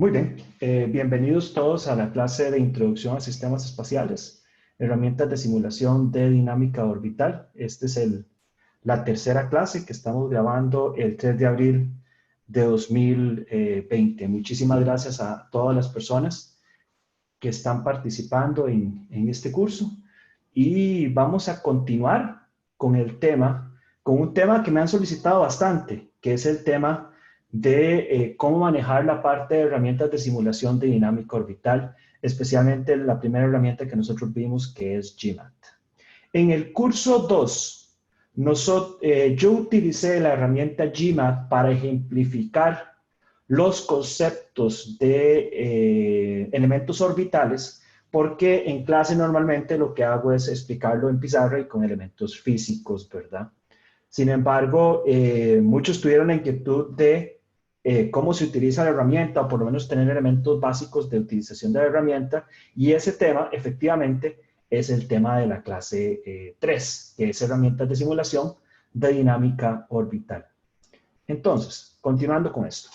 Muy bien, bienvenidos todos a la clase de Introducción a Sistemas Espaciales, herramientas de simulación de dinámica orbital. Esta es la tercera clase que estamos grabando el 3 de abril de 2020. Muchísimas gracias a todas las personas que están participando en este curso y vamos a continuar con un tema que me han solicitado bastante, que es el tema de cómo manejar la parte de herramientas de simulación de dinámica orbital, especialmente la primera herramienta que nosotros vimos, que es GMAT. En el curso 2, yo utilicé la herramienta GMAT para ejemplificar los conceptos de elementos orbitales, porque en clase normalmente lo que hago es explicarlo en pizarra y con elementos físicos, ¿verdad? Sin embargo, muchos tuvieron la inquietud de cómo se utiliza la herramienta, o por lo menos tener elementos básicos de utilización de la herramienta, y ese tema, efectivamente, es el tema de la clase 3, que es herramientas de simulación de dinámica orbital. Entonces, continuando con esto.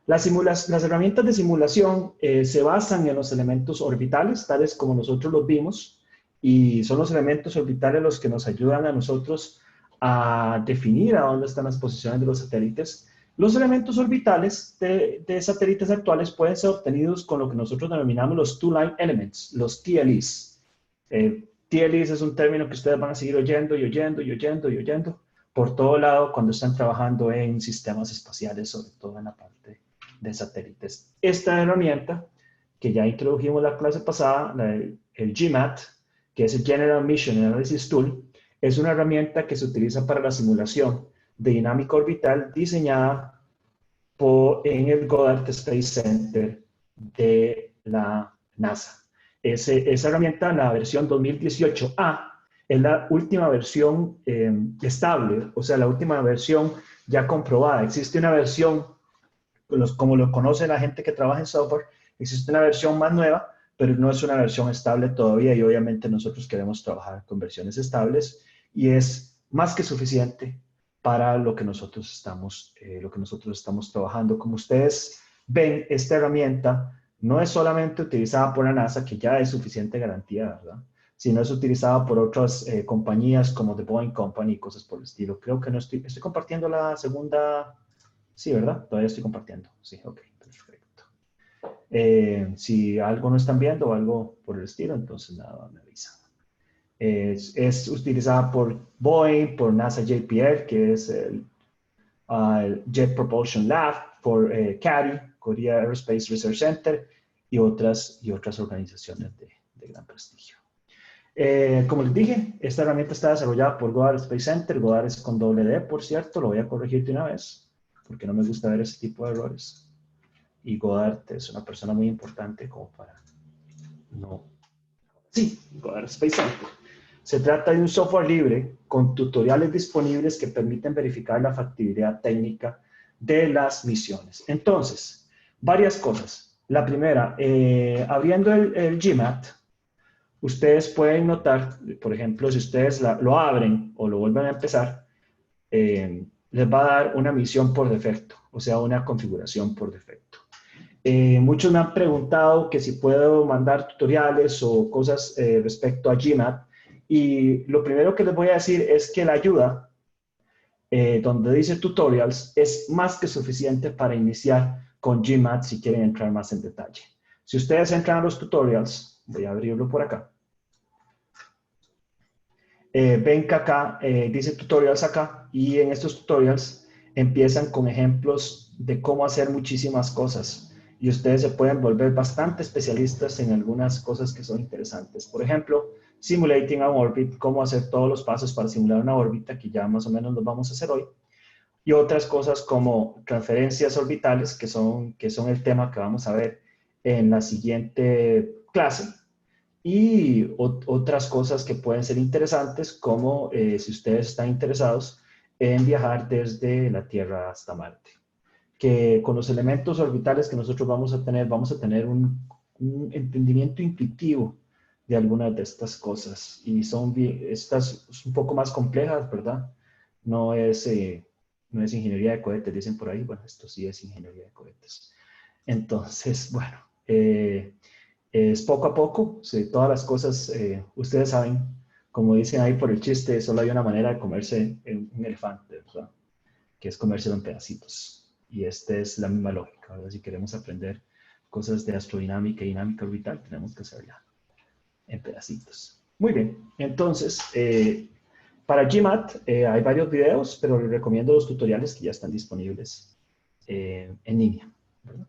Las herramientas de simulación se basan en los elementos orbitales, tales como nosotros los vimos, y son los elementos orbitales los que nos ayudan a nosotros a definir a dónde están las posiciones de los satélites. Los elementos orbitales de satélites actuales pueden ser obtenidos con lo que nosotros denominamos los two-line elements, los TLEs. TLEs es un término que ustedes van a seguir oyendo y oyendo y oyendo y oyendo por todo lado cuando están trabajando en sistemas espaciales, sobre todo en la parte de satélites. Esta herramienta, que ya introdujimos la clase pasada, el GMAT, que es el General Mission Analysis Tool, es una herramienta que se utiliza para la simulación de dinámica orbital diseñada en el Goddard Space Center de la NASA. Esa herramienta, la versión 2018A, es la última versión estable, o sea, la última versión ya comprobada. Existe una versión, como lo conoce la gente que trabaja en software, existe una versión más nueva, pero no es una versión estable todavía, y obviamente nosotros queremos trabajar con versiones estables, y es más que suficiente para lo que nosotros estamos trabajando. Como ustedes ven, esta herramienta no es solamente utilizada por la NASA, que ya es suficiente garantía, ¿verdad?, sino es utilizada por otras compañías como The Boeing Company y cosas por el estilo. Creo que no estoy compartiendo la segunda. Sí, ¿verdad? Todavía estoy compartiendo. Sí, ok, perfecto. Si algo no están viendo o algo por el estilo, entonces nada, me avisan. Es utilizada por Boeing, por NASA JPL, que es el Jet Propulsion Lab, por CARI, Korea Aerospace Research Center, y otras organizaciones de gran prestigio. Como les dije, esta herramienta está desarrollada por Goddard Space Center. Goddard es con doble D, por cierto, lo voy a corregir de una vez, porque no me gusta ver ese tipo de errores. Y Goddard es una persona muy importante como para no. Sí, Goddard Space Center. Se trata de un software libre con tutoriales disponibles que permiten verificar la factibilidad técnica de las misiones. Entonces, varias cosas. La primera, abriendo el GMAT, ustedes pueden notar, por ejemplo, si ustedes lo abren o lo vuelven a empezar, les va a dar una misión por defecto, o sea, una configuración por defecto. Muchos me han preguntado que si puedo mandar tutoriales o cosas respecto a GMAT, y lo primero que les voy a decir es que la ayuda, donde dice tutorials, es más que suficiente para iniciar con GMAT si quieren entrar más en detalle. Si ustedes entran a los tutorials, voy a abrirlo por acá. Ven que acá dice tutorials acá, y en estos tutorials empiezan con ejemplos de cómo hacer muchísimas cosas, y ustedes se pueden volver bastante especialistas en algunas cosas que son interesantes. Por ejemplo, Simulating an Orbit, cómo hacer todos los pasos para simular una órbita, que ya más o menos los vamos a hacer hoy, y otras cosas como transferencias orbitales, que son el tema que vamos a ver en la siguiente clase. Y otras cosas que pueden ser interesantes, como si ustedes están interesados en viajar desde la Tierra hasta Marte. Que con los elementos orbitales que nosotros vamos a tener un entendimiento intuitivo de algunas de estas cosas. Y estas un poco más complejas, ¿verdad? No es ingeniería de cohetes, dicen por ahí. Bueno, esto sí es ingeniería de cohetes. Entonces, bueno, es poco a poco, sí, todas las cosas, ustedes saben, como dicen ahí por el chiste, solo hay una manera de comerse un elefante, ¿verdad? Que es comérselo en pedacitos. Y esta es la misma lógica, ¿verdad? Si queremos aprender cosas de astrodinámica y dinámica orbital, tenemos que hacerla en pedacitos. Muy bien, entonces, para GMAT hay varios videos, pero les recomiendo los tutoriales que ya están disponibles en línea, ¿verdad?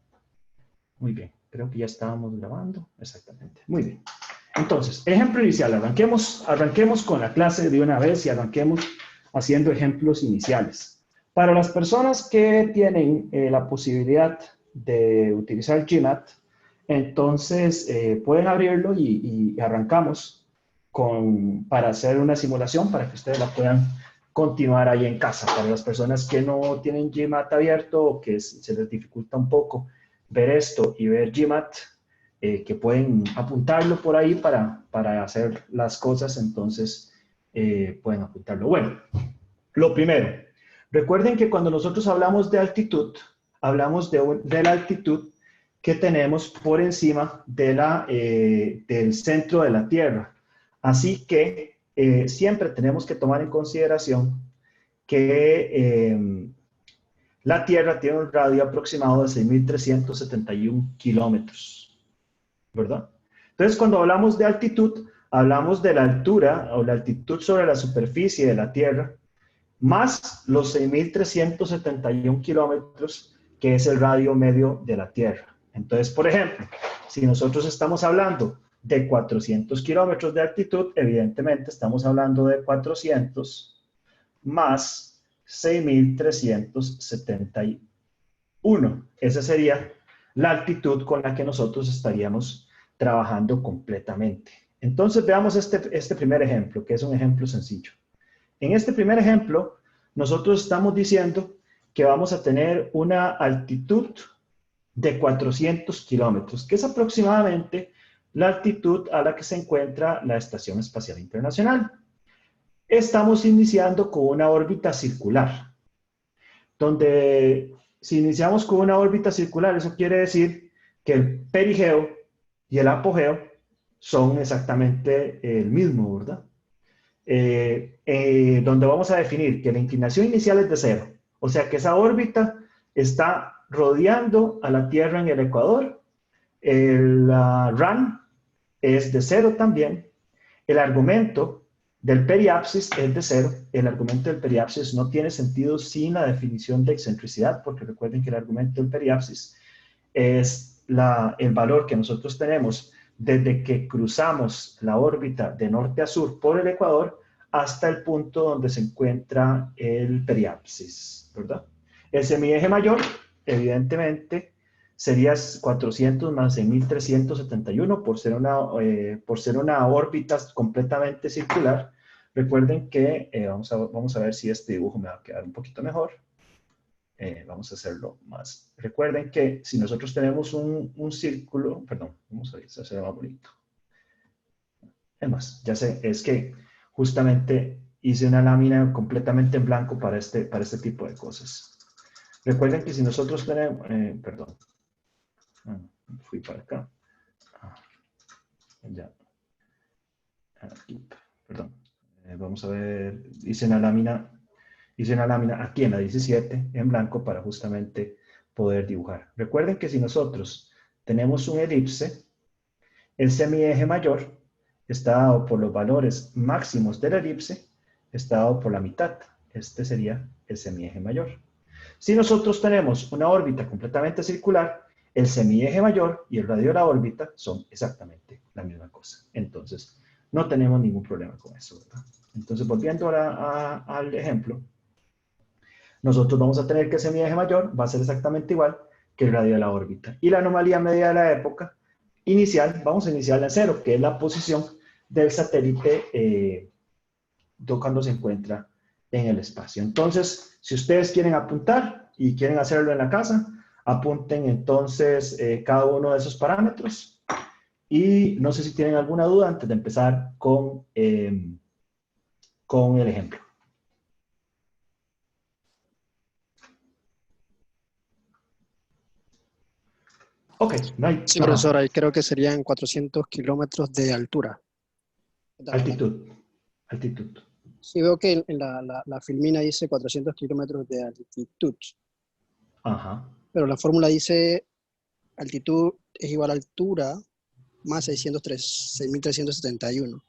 Muy bien, creo que ya estábamos grabando, exactamente. Muy bien. Entonces, ejemplo inicial, arranquemos con la clase de una vez y arranquemos haciendo ejemplos iniciales. Para las personas que tienen la posibilidad de utilizar GMAT, entonces pueden abrirlo y arrancamos para hacer una simulación para que ustedes la puedan continuar ahí en casa. Para las personas que no tienen GMAT abierto o que se les dificulta un poco ver esto y ver GMAT, que pueden apuntarlo por ahí para hacer las cosas, entonces pueden apuntarlo. Bueno, lo primero, recuerden que cuando nosotros hablamos de altitud, hablamos de la altitud que tenemos por encima del centro de la Tierra. Así que siempre tenemos que tomar en consideración que la Tierra tiene un radio aproximado de 6.371 kilómetros, ¿verdad? Entonces, cuando hablamos de altitud, hablamos de la altura o la altitud sobre la superficie de la Tierra, más los 6.371 kilómetros, que es el radio medio de la Tierra. Entonces, por ejemplo, si nosotros estamos hablando de 400 kilómetros de altitud, evidentemente estamos hablando de 400 más 6.371. Esa sería la altitud con la que nosotros estaríamos trabajando completamente. Entonces veamos este primer ejemplo, que es un ejemplo sencillo. En este primer ejemplo, nosotros estamos diciendo que vamos a tener una altitud de 400 kilómetros, que es aproximadamente la altitud a la que se encuentra la Estación Espacial Internacional. Estamos iniciando con una órbita circular, donde si iniciamos con una órbita circular, eso quiere decir que el perigeo y el apogeo son exactamente el mismo, ¿verdad? Donde vamos a definir que la inclinación inicial es de cero, o sea que esa órbita está rodeando a la Tierra en el ecuador, el RAN es de cero también, el argumento del periapsis es de cero. El argumento del periapsis no tiene sentido sin la definición de excentricidad, porque recuerden que el argumento del periapsis es el valor que nosotros tenemos desde que cruzamos la órbita de norte a sur por el ecuador hasta el punto donde se encuentra el periapsis, ¿verdad? El semieje mayor, evidentemente, sería 400 más 6.371 por ser una órbita completamente circular. Recuerden que, vamos a ver si este dibujo me va a quedar un poquito mejor. Vamos a hacerlo más. Recuerden que si nosotros tenemos un círculo, perdón, vamos a ver si se ve más bonito. Es más, ya sé, es que justamente hice una lámina completamente en blanco para este tipo de cosas. Recuerden que si nosotros tenemos, perdón, fui para acá. Ya, aquí, perdón. Vamos a ver, hice una lámina aquí en la 17 en blanco para justamente poder dibujar. Recuerden que si nosotros tenemos un elipse, el semieje mayor está dado por los valores máximos de la elipse, está dado por la mitad. Este sería el semieje mayor. Si nosotros tenemos una órbita completamente circular, el semieje mayor y el radio de la órbita son exactamente la misma cosa. Entonces, no tenemos ningún problema con eso, ¿verdad? Entonces, volviendo al ejemplo, nosotros vamos a tener que el semieje mayor va a ser exactamente igual que el radio de la órbita. Y la anomalía media de la época inicial, vamos a iniciarla en cero, que es la posición del satélite cuando se encuentra en el espacio. Entonces, si ustedes quieren apuntar y quieren hacerlo en la casa, apunten entonces cada uno de esos parámetros. Y no sé si tienen alguna duda antes de empezar con el ejemplo. Ok, no hay, Sí, ajá, profesor, ahí creo que serían 400 kilómetros de altura. altitud, altitud. Sí, veo que en la filmina dice 400 kilómetros de altitud, Ajá. pero la fórmula dice altitud es igual a altura más 6.371.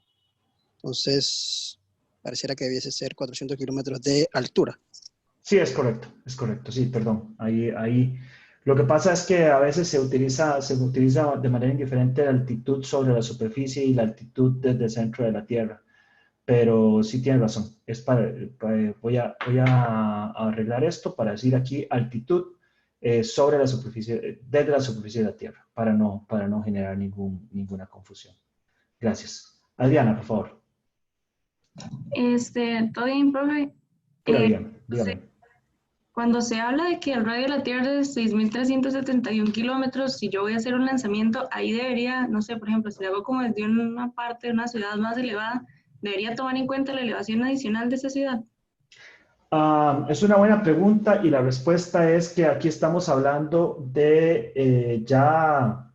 Entonces, pareciera que debiese ser 400 kilómetros de altura. Sí, es correcto, sí, perdón. Ahí. Lo que pasa es que a veces se utiliza de manera indiferente la altitud sobre la superficie y la altitud desde el centro de la Tierra. Pero sí tiene razón. Voy a arreglar esto para decir aquí altitud sobre la superficie, desde la superficie de la Tierra, para no generar ninguna confusión. Gracias. Adriana, por favor. Todo bien, profe. Pura Eh, vida, se- dígame. Cuando se habla de que el radio de la Tierra es 6.371 kilómetros, si yo voy a hacer un lanzamiento, ahí debería, no sé, por ejemplo, si lo hago como desde una parte de una ciudad más elevada, debería tomar en cuenta la elevación adicional de esa ciudad. Es una buena pregunta y la respuesta es que aquí estamos hablando de ya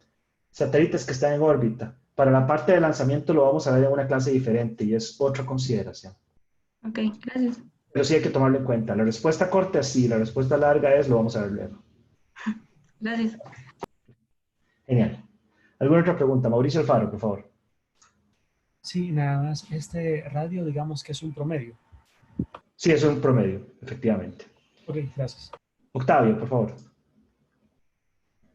satélites que están en órbita. Para la parte de lanzamiento lo vamos a ver en una clase diferente y es otra consideración. Ok, gracias. Pero sí hay que tomarlo en cuenta. La respuesta corta es sí, la respuesta larga es lo vamos a ver luego. Gracias. Genial. ¿Alguna otra pregunta? Mauricio Alfaro, por favor. Sí, nada más, este radio digamos que es un promedio. Sí, eso es un promedio, efectivamente. Ok, gracias. Octavio, por favor.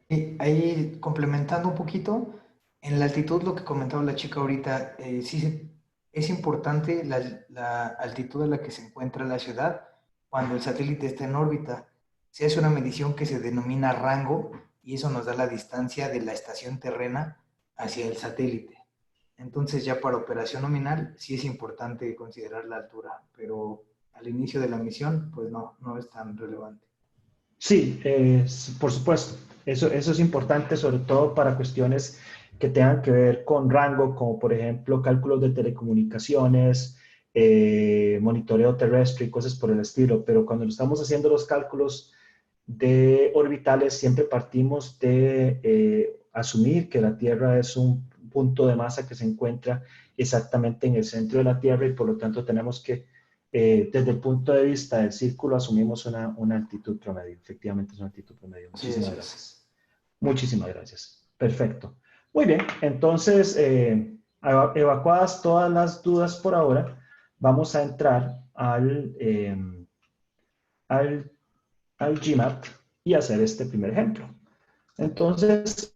Y ahí complementando un poquito, en la altitud, lo que comentaba la chica ahorita, es importante la altitud a la que se encuentra la ciudad cuando el satélite está en órbita. Se hace una medición que se denomina rango y eso nos da la distancia de la estación terrena hacia el satélite. Entonces ya para operación nominal sí es importante considerar la altura, pero al inicio de la misión pues no es tan relevante. Sí, por supuesto. Eso es importante, sobre todo para cuestiones que tengan que ver con rango, como por ejemplo cálculos de telecomunicaciones, monitoreo terrestre y cosas por el estilo. Pero cuando estamos haciendo los cálculos de orbitales, siempre partimos de asumir que la Tierra es un punto de masa que se encuentra exactamente en el centro de la Tierra y por lo tanto tenemos que desde el punto de vista del círculo asumimos una altitud promedio. Efectivamente es una altitud promedio. Sí, Muchísimas eso es. gracias. Muchísimas gracias. Perfecto. Muy bien, entonces, evacuadas todas las dudas por ahora, vamos a entrar al, al GMAT y hacer este primer ejemplo. Entonces,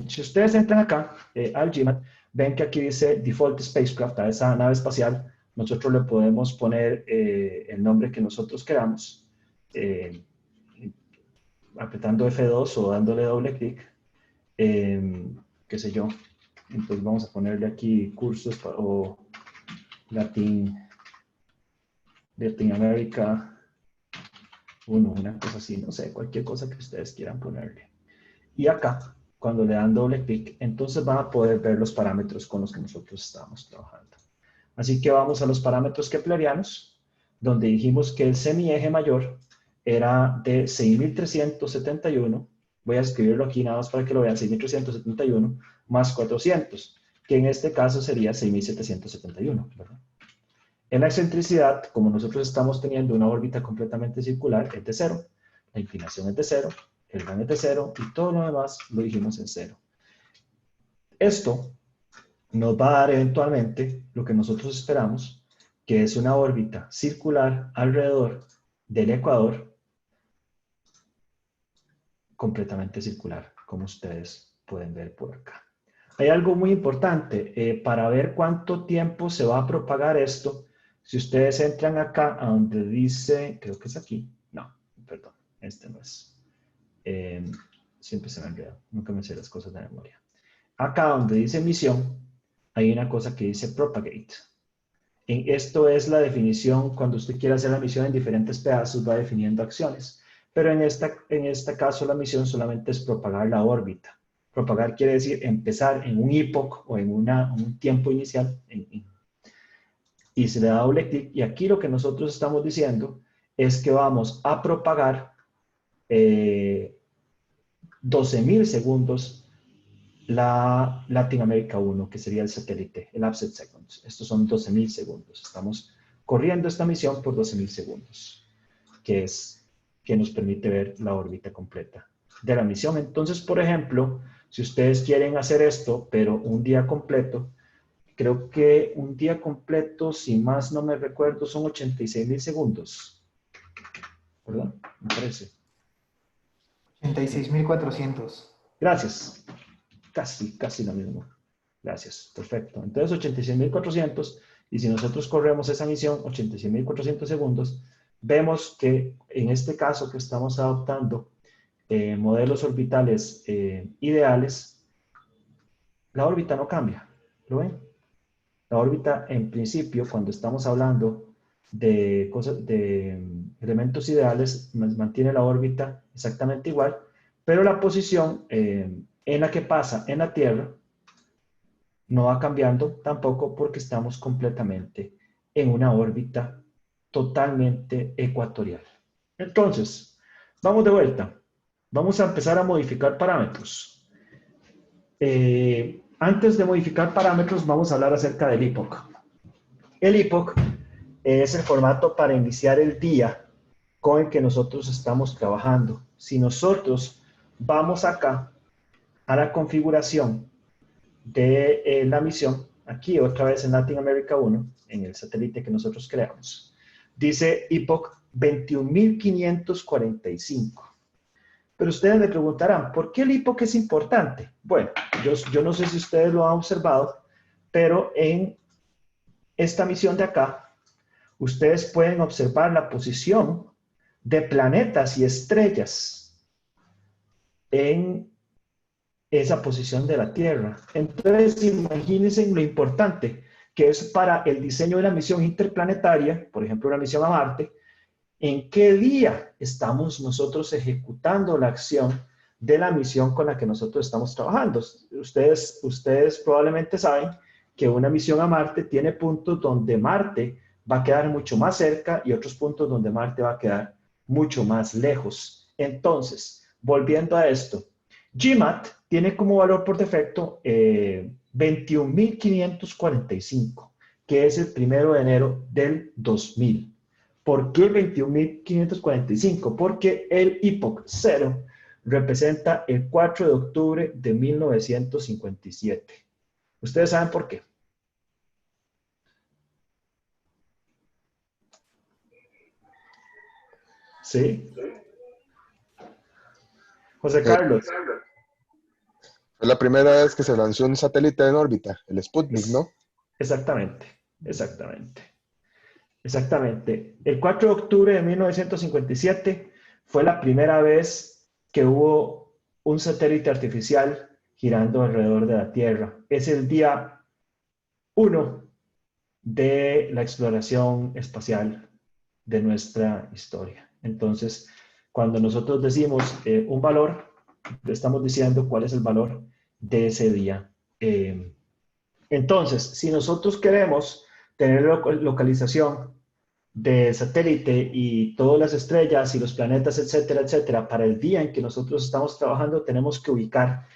si ustedes entran acá al GMAT, ven que aquí dice Default Spacecraft, a esa nave espacial, nosotros le podemos poner el nombre que nosotros queramos, eh, apretando F2 o dándole doble clic, qué sé yo. Entonces vamos a ponerle aquí cursos o Latin, Latin America 1, una cosa así, no sé, cualquier cosa que ustedes quieran ponerle. Y acá, cuando le dan doble clic, entonces van a poder ver los parámetros con los que nosotros estamos trabajando. Así que vamos a los parámetros keplerianos, donde dijimos que el semieje mayor era de 6.371. Voy a escribirlo aquí nada más para que lo vean, 6.371 más 400, que en este caso sería 6.771, ¿verdad? En la excentricidad, como nosotros estamos teniendo una órbita completamente circular, es de cero. La inclinación es de cero, el RAM es de cero y todo lo demás lo dijimos en cero. Esto nos va a dar eventualmente lo que nosotros esperamos, que es una órbita circular alrededor del ecuador, completamente circular, como ustedes pueden ver por acá. Hay algo muy importante, para ver cuánto tiempo se va a propagar esto. Si ustedes entran acá a donde dice, creo que es aquí, no, perdón, este no es. Siempre se me olvida, nunca me sé las cosas de memoria. Acá donde dice misión, hay una cosa que dice propagate. Esto es la definición, cuando usted quiere hacer la misión en diferentes pedazos, va definiendo acciones. Pero en este caso la misión solamente es propagar la órbita. Propagar quiere decir empezar en un epoch o en un tiempo inicial y se le da doble clic. Y aquí lo que nosotros estamos diciendo es que vamos a propagar 12.000 segundos la Latin America 1, que sería el satélite, el Absat Seconds. Estos son 12.000 segundos. Estamos corriendo esta misión por 12.000 segundos, que nos permite ver la órbita completa de la misión. Entonces, por ejemplo, si ustedes quieren hacer esto, pero un día completo, creo que un día completo, si más no me recuerdo, son 86.000 segundos. ¿Verdad? Me parece. 86.400. Gracias. Casi lo mismo. Gracias. Perfecto. Entonces, 86.400. Y si nosotros corremos esa misión, 86.400 segundos, vemos que en este caso que estamos adoptando modelos orbitales ideales, la órbita no cambia. ¿Lo ven? La órbita, en principio, cuando estamos hablando de elementos ideales, mantiene la órbita exactamente igual, pero la posición en la que pasa en la Tierra no va cambiando tampoco, porque estamos completamente en una órbita totalmente ecuatorial. Entonces, vamos de vuelta. Vamos a empezar a modificar parámetros. Antes de modificar parámetros, vamos a hablar acerca del epoch. El epoch es el formato para iniciar el día con el que nosotros estamos trabajando. Si nosotros vamos acá a la configuración de la misión, aquí otra vez en Latin America 1, en el satélite que nosotros creamos, dice epoch 21.545. Pero ustedes me preguntarán, ¿por qué el epoch es importante? Bueno, yo no sé si ustedes lo han observado, pero en esta misión de acá, ustedes pueden observar la posición de planetas y estrellas en esa posición de la Tierra. Entonces, imagínense lo importante que es para el diseño de la misión interplanetaria, por ejemplo, una misión a Marte, en qué día estamos nosotros ejecutando la acción de la misión con la que nosotros estamos trabajando. Ustedes probablemente saben que una misión a Marte tiene puntos donde Marte va a quedar mucho más cerca y otros puntos donde Marte va a quedar mucho más lejos. Entonces, volviendo a esto, GMAT tiene como valor por defecto 21.545, que es el 1 de enero del 2000. ¿Por qué 21.545? Porque el epoch 0 representa el 4 de octubre de 1957. ¿Ustedes saben por qué? ¿Sí? José Carlos. Fue la primera vez que se lanzó un satélite en órbita, el Sputnik, ¿no? Exactamente. El 4 de octubre de 1957 fue la primera vez que hubo un satélite artificial girando alrededor de la Tierra. Es el día 1 de la exploración espacial de nuestra historia. Entonces, cuando nosotros decimos un valor, estamos diciendo cuál es el valor de ese día. Entonces, si nosotros queremos tener localización de satélite y todas las estrellas y los planetas, etcétera, etcétera, para el día en que nosotros estamos trabajando, tenemos que ubicar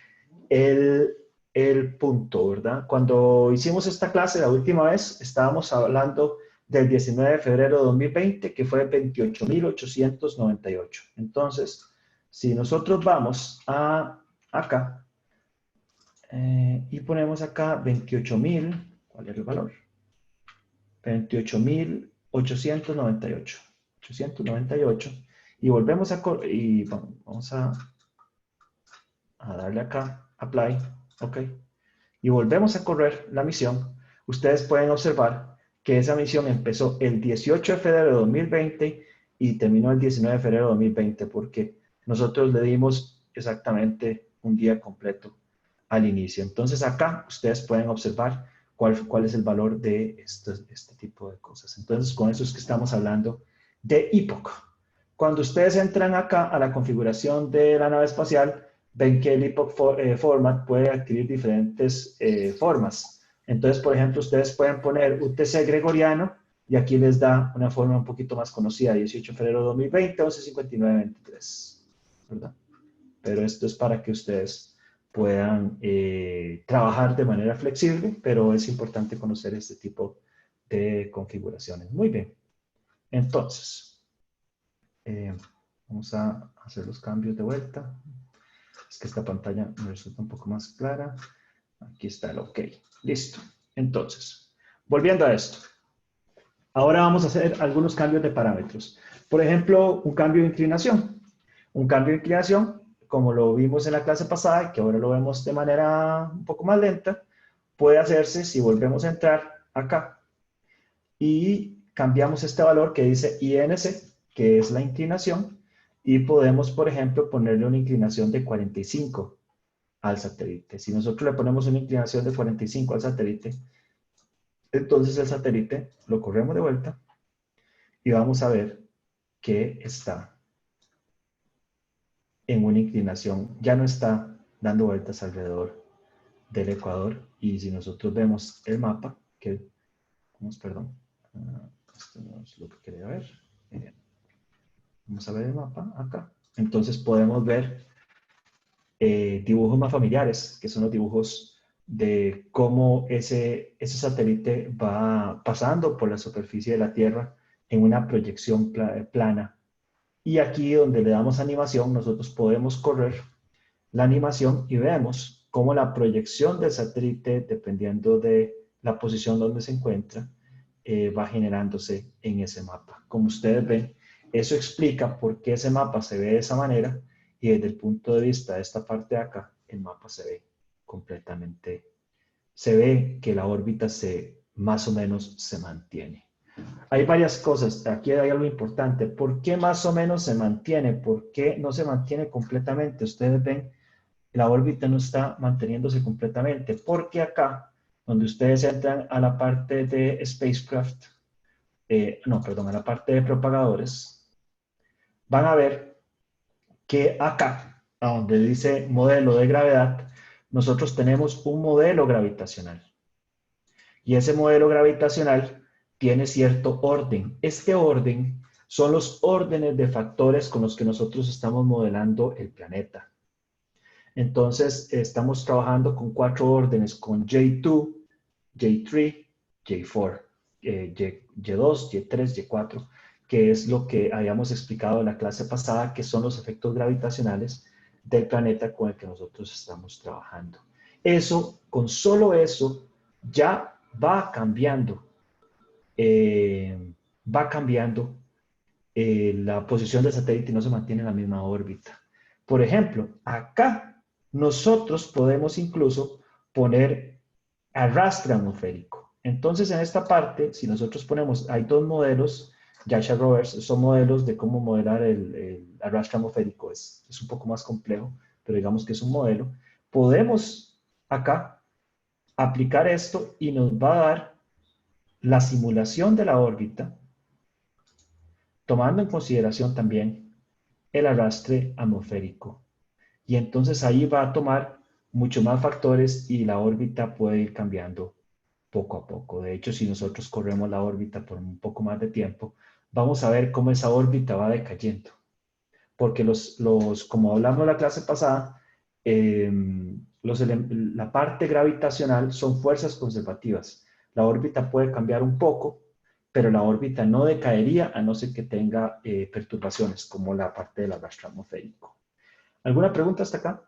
el punto, ¿verdad? Cuando hicimos esta clase la última vez, estábamos hablando del 19 de febrero de 2020, que fue 28.898. Entonces, si nosotros vamos a acá y ponemos acá 28.000, ¿cuál es el valor? 28.898. 898. Y volvemos y vamos a darle acá, apply, ok. Y volvemos a correr la misión. Ustedes pueden observar que esa misión empezó el 18 de febrero de 2020 y terminó el 19 de febrero de 2020, porque nosotros le dimos exactamente un día completo al inicio. Entonces acá ustedes pueden observar cuál es el valor de este tipo de cosas. Entonces con eso es que estamos hablando de epoch. Cuando ustedes entran acá a la configuración de la nave espacial, ven que el epoch format puede adquirir diferentes formas. Entonces, por ejemplo, ustedes pueden poner UTC gregoriano y aquí les da una forma un poquito más conocida, 18 de febrero de 2020, 11:59:23, ¿verdad? pero esto es para que ustedes puedan trabajar de manera flexible, pero es importante conocer este tipo de configuraciones. Muy bien. Entonces, vamos a hacer los cambios de vuelta. Es que esta pantalla me resulta un poco más clara. Aquí está el OK. Listo. Entonces, volviendo a esto. Ahora vamos a hacer algunos cambios de parámetros. Por ejemplo, un cambio de inclinación. Un cambio de inclinación, como lo vimos en la clase pasada, que ahora lo vemos de manera un poco más lenta, puede hacerse si volvemos a entrar acá y cambiamos este valor que dice INC, que es la inclinación, y podemos, por ejemplo, ponerle una inclinación de 45 al satélite. Si nosotros le ponemos una inclinación de 45 al satélite, entonces el satélite lo corremos de vuelta y vamos a ver que está en una inclinación, ya no está dando vueltas alrededor del ecuador. Y si nosotros vemos el mapa, perdón, esto no es lo que quería ver. Vamos a ver el mapa acá. Entonces podemos ver dibujos más familiares, que son los dibujos de cómo ese satélite va pasando por la superficie de la Tierra en una proyección plana. Y aquí donde le damos animación, nosotros podemos correr la animación y vemos cómo la proyección del satélite, dependiendo de la posición donde se encuentra, va generándose en ese mapa. Como ustedes ven, eso explica por qué ese mapa se ve de esa manera, y desde el punto de vista de esta parte de acá, el mapa se ve completamente, se ve que la órbita más o menos se mantiene. Hay varias cosas, aquí hay algo importante. ¿Por qué más o menos se mantiene? ¿Por qué no se mantiene completamente? Ustedes ven, la órbita no está manteniéndose completamente, porque acá, donde ustedes entran a la parte de spacecraft, a la parte de propagadores, van a ver que acá, a donde dice modelo de gravedad, nosotros tenemos un modelo gravitacional. Y ese modelo gravitacional tiene cierto orden. Este orden son los órdenes de factores con los que nosotros estamos modelando el planeta. Entonces, estamos trabajando con 4 órdenes, con J2, J3, J4, Y2, Y3, Y4, que es lo que habíamos explicado en la clase pasada, que son los efectos gravitacionales del planeta con el que nosotros estamos trabajando. Eso, con solo eso, ya va cambiando la posición del satélite y no se mantiene en la misma órbita. Por ejemplo, acá nosotros podemos incluso poner arrastre atmosférico. Entonces, en esta parte, si nosotros ponemos, hay 2 modelos, Jasha Rovers, son modelos de cómo modelar el arrastre atmosférico. Es un poco más complejo, pero digamos que es un modelo. Podemos acá aplicar esto y nos va a dar la simulación de la órbita, tomando en consideración también el arrastre atmosférico. Y entonces ahí va a tomar mucho más factores y la órbita puede ir cambiando poco a poco. De hecho, si nosotros corremos la órbita por un poco más de tiempo, vamos a ver cómo esa órbita va decayendo. Porque como hablamos en la clase pasada, la parte gravitacional son fuerzas conservativas. La órbita puede cambiar un poco, pero la órbita no decaería a no ser que tenga perturbaciones, como la parte del arrastre atmosférico. ¿Alguna pregunta hasta acá?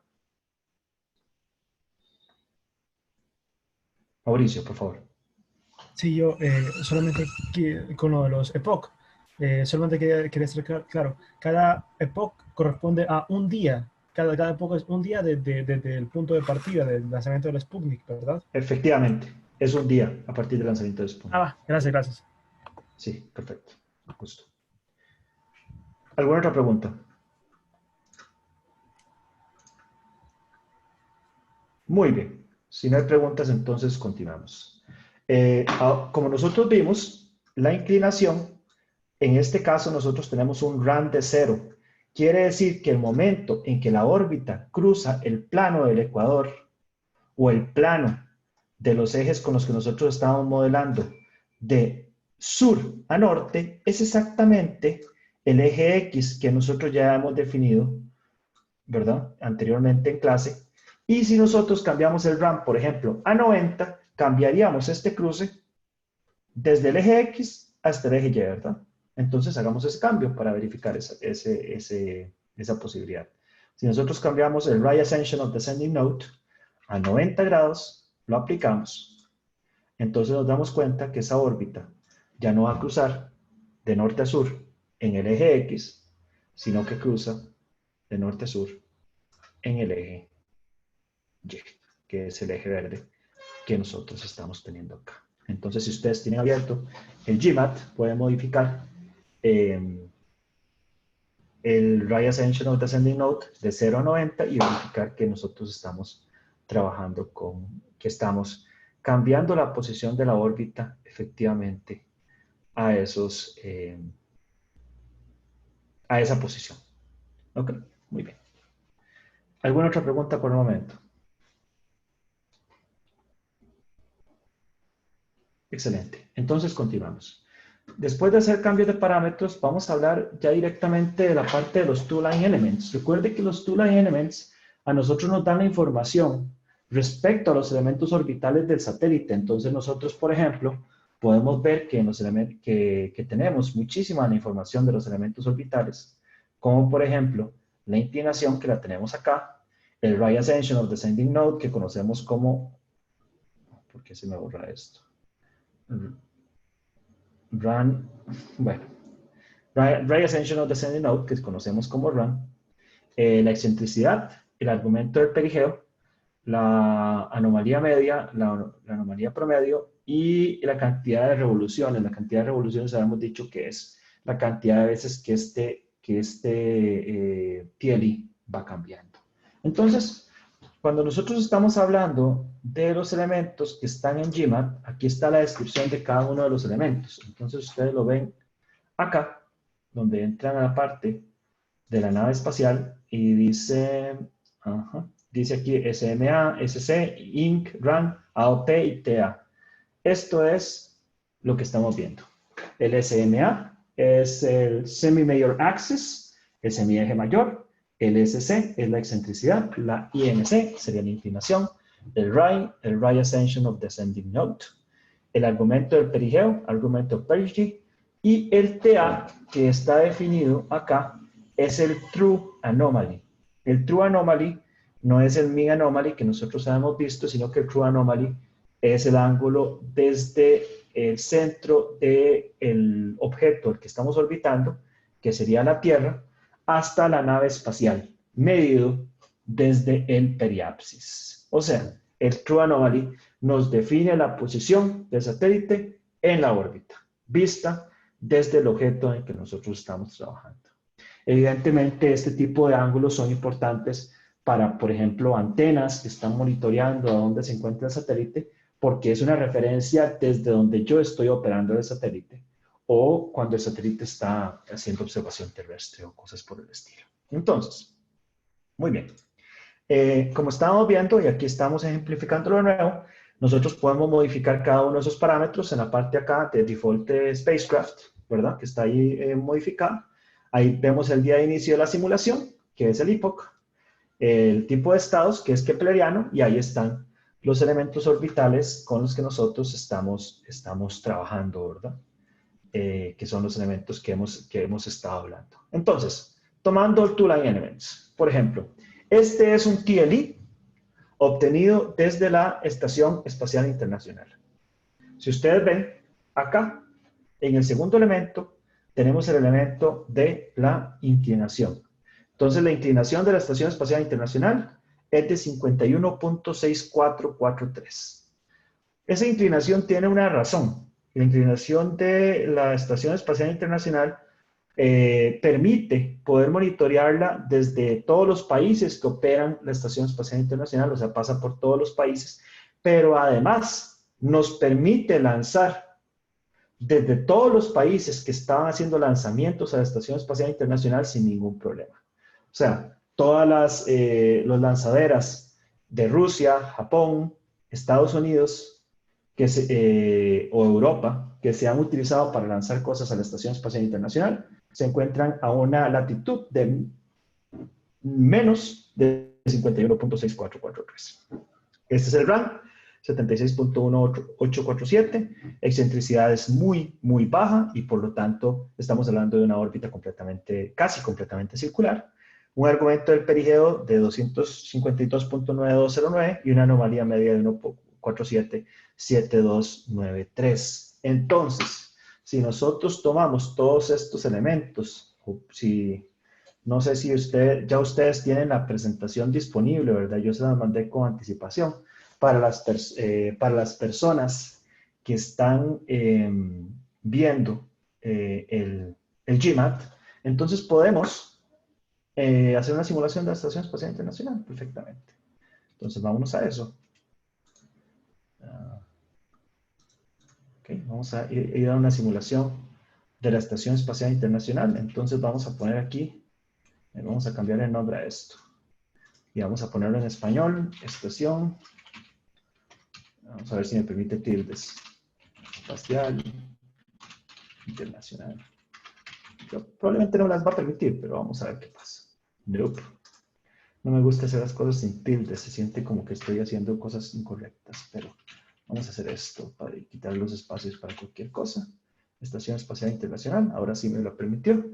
Mauricio, por favor. Sí, yo solamente con lo de los epoch, solamente quería estar claro, cada epoch corresponde a un día, cada epoch es un día desde el punto de partida del lanzamiento del Sputnik, ¿verdad? Efectivamente, es un día a partir del lanzamiento del Sputnik. Gracias. Sí, perfecto. Justo. ¿Alguna otra pregunta? Muy bien. Si no hay preguntas, entonces continuamos. Como nosotros vimos, la inclinación, en este caso nosotros tenemos un RAN de 0. Quiere decir que el momento en que la órbita cruza el plano del ecuador o el plano de los ejes con los que nosotros estamos modelando de sur a norte, es exactamente el eje X que nosotros ya hemos definido ¿verdad? Anteriormente en clase. Y si nosotros cambiamos el RAM, por ejemplo, a 90, cambiaríamos este cruce desde el eje X hasta el eje Y, ¿verdad? Entonces hagamos ese cambio para verificar esa posibilidad. Si nosotros cambiamos el Right Ascension of Descending Node a 90 grados, lo aplicamos, entonces nos damos cuenta que esa órbita ya no va a cruzar de norte a sur en el eje X, sino que cruza de norte a sur en el eje Y, que es el eje verde que nosotros estamos teniendo acá. Entonces, si ustedes tienen abierto el GMAT, pueden modificar el Right Ascension of Descending Node de 0 a 90 y verificar que nosotros estamos trabajando que estamos cambiando la posición de la órbita efectivamente a esa posición. Ok, muy bien. ¿Alguna otra pregunta por el momento? Excelente. Entonces continuamos. Después de hacer cambios de parámetros, vamos a hablar ya directamente de la parte de los two-line elements. Recuerde que los two-line elements a nosotros nos dan la información respecto a los elementos orbitales del satélite. Entonces nosotros, por ejemplo, podemos ver que, que tenemos muchísima información de los elementos orbitales, como por ejemplo la inclinación que la tenemos acá, el Right Ascension of Descending Node que conocemos como, ¿por qué se me borra esto? Right Ascension of Descending Node, que conocemos como RAN, la excentricidad, el argumento del perigeo, la anomalía media, la anomalía promedio y la cantidad de revoluciones. La cantidad de revoluciones habíamos dicho que es la cantidad de veces que este TLE va cambiando. Entonces, cuando nosotros estamos hablando de los elementos que están en GMAT, aquí está la descripción de cada uno de los elementos. Entonces ustedes lo ven acá, donde entran a la parte de la nave espacial y dice, dice aquí SMA, SC, INC, RAN, AOT y TA. Esto es lo que estamos viendo. El SMA es el Semi-Major Axis, el semieje mayor. El SC es la excentricidad, la INC sería la inclinación, el Right Ascension of Descending Node, el argumento del perigeo, argumento of perigee, y el TA, que está definido acá, es el True Anomaly. El True Anomaly no es el Mean Anomaly que nosotros habíamos visto, sino que el True Anomaly es el ángulo desde el centro del objeto al que estamos orbitando, que sería la Tierra, hasta la nave espacial, medido desde el periapsis. O sea, el True Anomaly nos define la posición del satélite en la órbita, vista desde el objeto en que nosotros estamos trabajando. Evidentemente, este tipo de ángulos son importantes para, por ejemplo, antenas que están monitoreando a dónde se encuentra el satélite, porque es una referencia desde donde yo estoy operando el satélite, o cuando el satélite está haciendo observación terrestre o cosas por el estilo. Entonces, muy bien. Como estamos viendo, y aquí estamos ejemplificándolo de nuevo, nosotros podemos modificar cada uno de esos parámetros en la parte acá de Default Spacecraft, ¿verdad? Que está ahí modificado. Ahí vemos el día de inicio de la simulación, que es el epoch, el tipo de estados, que es kepleriano, y ahí están los elementos orbitales con los que nosotros estamos trabajando, ¿verdad? Que son los elementos que hemos estado hablando. Entonces, tomando el two-line elements, por ejemplo, este es un TLE obtenido desde la Estación Espacial Internacional. Si ustedes ven, acá, en el segundo elemento, tenemos el elemento de la inclinación. Entonces, la inclinación de la Estación Espacial Internacional es de 51.6443. Esa inclinación tiene una razón. La inclinación de la Estación Espacial Internacional permite poder monitorearla desde todos los países que operan la Estación Espacial Internacional, o sea, pasa por todos los países, pero además nos permite lanzar desde todos los países que estaban haciendo lanzamientos a la Estación Espacial Internacional sin ningún problema. O sea, todas las lanzaderas de Rusia, Japón, Estados Unidos, o Europa, que se han utilizado para lanzar cosas a la Estación Espacial Internacional, se encuentran a una latitud de menos de 51.6443. Este es el rank, 76.1847. Excentricidad es muy, muy baja y por lo tanto estamos hablando de una órbita casi completamente circular. Un argumento del perigeo de 252.9209 y una anomalía media de 1.477293. Entonces, si nosotros tomamos todos estos elementos, no sé si ustedes tienen la presentación disponible, ¿verdad? Yo se la mandé con anticipación para las personas que están viendo el GMAT. Entonces podemos hacer una simulación de la Estación Espacial Internacional perfectamente. Entonces vámonos a eso. Vamos a ir a una simulación de la Estación Espacial Internacional. Entonces vamos a poner aquí, vamos a cambiar el nombre a esto. Y vamos a ponerlo en español, estación. Vamos a ver si me permite tildes. Espacial Internacional. Yo probablemente no las va a permitir, pero vamos a ver qué pasa. Nope. No me gusta hacer las cosas sin tildes. Se siente como que estoy haciendo cosas incorrectas, pero vamos a hacer esto para quitar los espacios para cualquier cosa. Estación Espacial Internacional, ahora sí me lo permitió.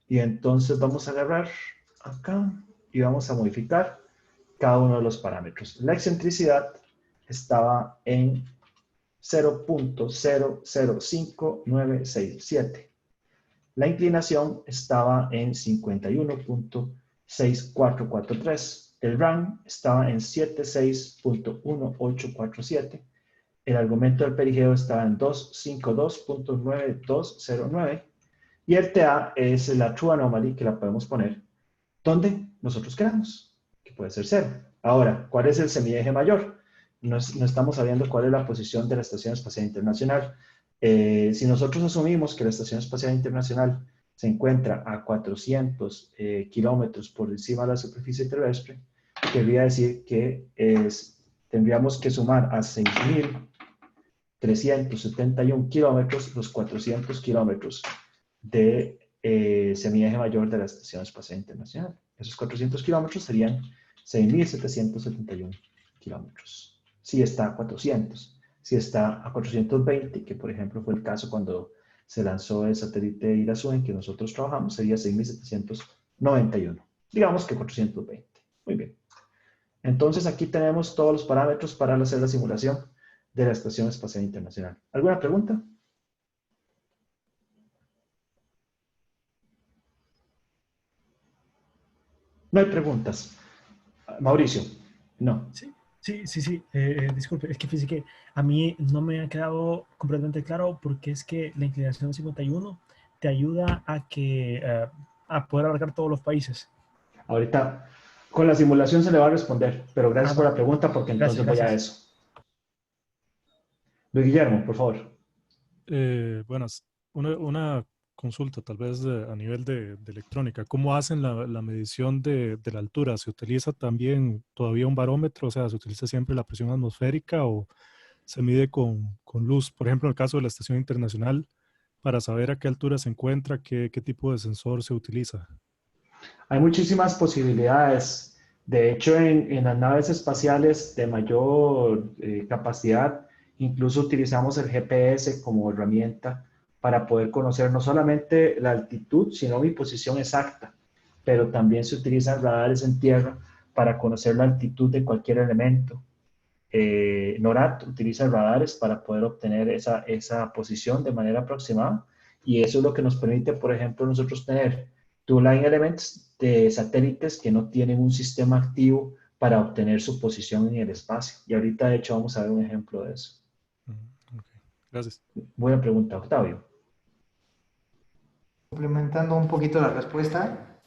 Y entonces vamos a agarrar acá y vamos a modificar cada uno de los parámetros. La excentricidad estaba en 0.005967. La inclinación estaba en 51.6443. El rank estaba en 76.1847. El argumento del perigeo estaba en 252.9209. Y el TA es la True Anomaly, que la podemos poner donde nosotros queramos, que puede ser 0. Ahora, ¿cuál es el semieje mayor? No estamos sabiendo cuál es la posición de la Estación Espacial Internacional. Si nosotros asumimos que la Estación Espacial Internacional se encuentra a 400 kilómetros por encima de la superficie terrestre, querría decir que tendríamos que sumar a 6.371 kilómetros los 400 kilómetros de semieje mayor de la Estación Espacial Internacional. Esos 400 kilómetros serían 6.771 kilómetros. Si está a 400. Si está a 420, que por ejemplo fue el caso cuando se lanzó el satélite Irasu en que nosotros trabajamos, sería 6.791. Digamos que 420. Muy bien. Entonces aquí tenemos todos los parámetros para hacer la simulación de la Estación Espacial Internacional. ¿Alguna pregunta? No hay preguntas. Mauricio, no. Sí. Disculpe, es que fíjese que a mí no me ha quedado completamente claro porque es que la inclinación 51 te ayuda a poder abarcar todos los países. Ahorita, con la simulación se le va a responder, pero gracias por la pregunta porque entonces voy a eso. Luis Guillermo, por favor. Buenas. Una consulta tal vez a nivel de electrónica. ¿Cómo hacen la medición de la altura? ¿Se utiliza también todavía un barómetro? O sea, ¿se utiliza siempre la presión atmosférica o se mide con luz? Por ejemplo, en el caso de la Estación Internacional, para saber a qué altura se encuentra, qué tipo de sensor se utiliza. Hay muchísimas posibilidades. De hecho, en las naves espaciales de mayor capacidad, incluso utilizamos el GPS como herramienta para poder conocer no solamente la altitud, sino mi posición exacta, pero también se utilizan radares en tierra para conocer la altitud de cualquier elemento. NORAD utiliza radares para poder obtener esa posición de manera aproximada y eso es lo que nos permite, por ejemplo, nosotros tener two-line elements de satélites que no tienen un sistema activo para obtener su posición en el espacio. Y ahorita, de hecho, vamos a ver un ejemplo de eso. Okay. Gracias. Buena pregunta, Octavio. Complementando un poquito la respuesta,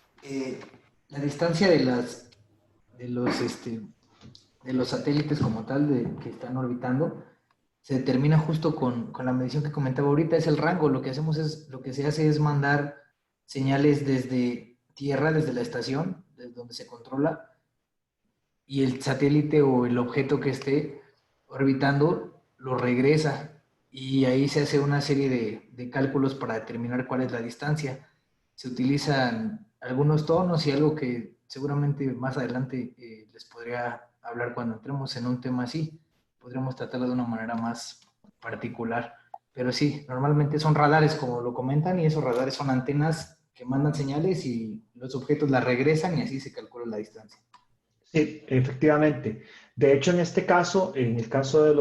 la distancia de los satélites como tal que están orbitando se determina justo con la medición que comentaba ahorita, es el rango. Lo que se hace es mandar señales desde tierra, desde la estación, desde donde se controla, y el satélite o el objeto que esté orbitando lo regresa. Y ahí se hace una serie de cálculos para determinar cuál es la distancia. Se utilizan algunos tonos y algo que seguramente más adelante les podría hablar cuando entremos en un tema así. Podríamos tratarlo de una manera más particular. Pero sí, normalmente son radares, como lo comentan, y esos radares son antenas que mandan señales y los objetos las regresan y así se calcula la distancia. Sí, efectivamente. De hecho, en este caso, en el caso de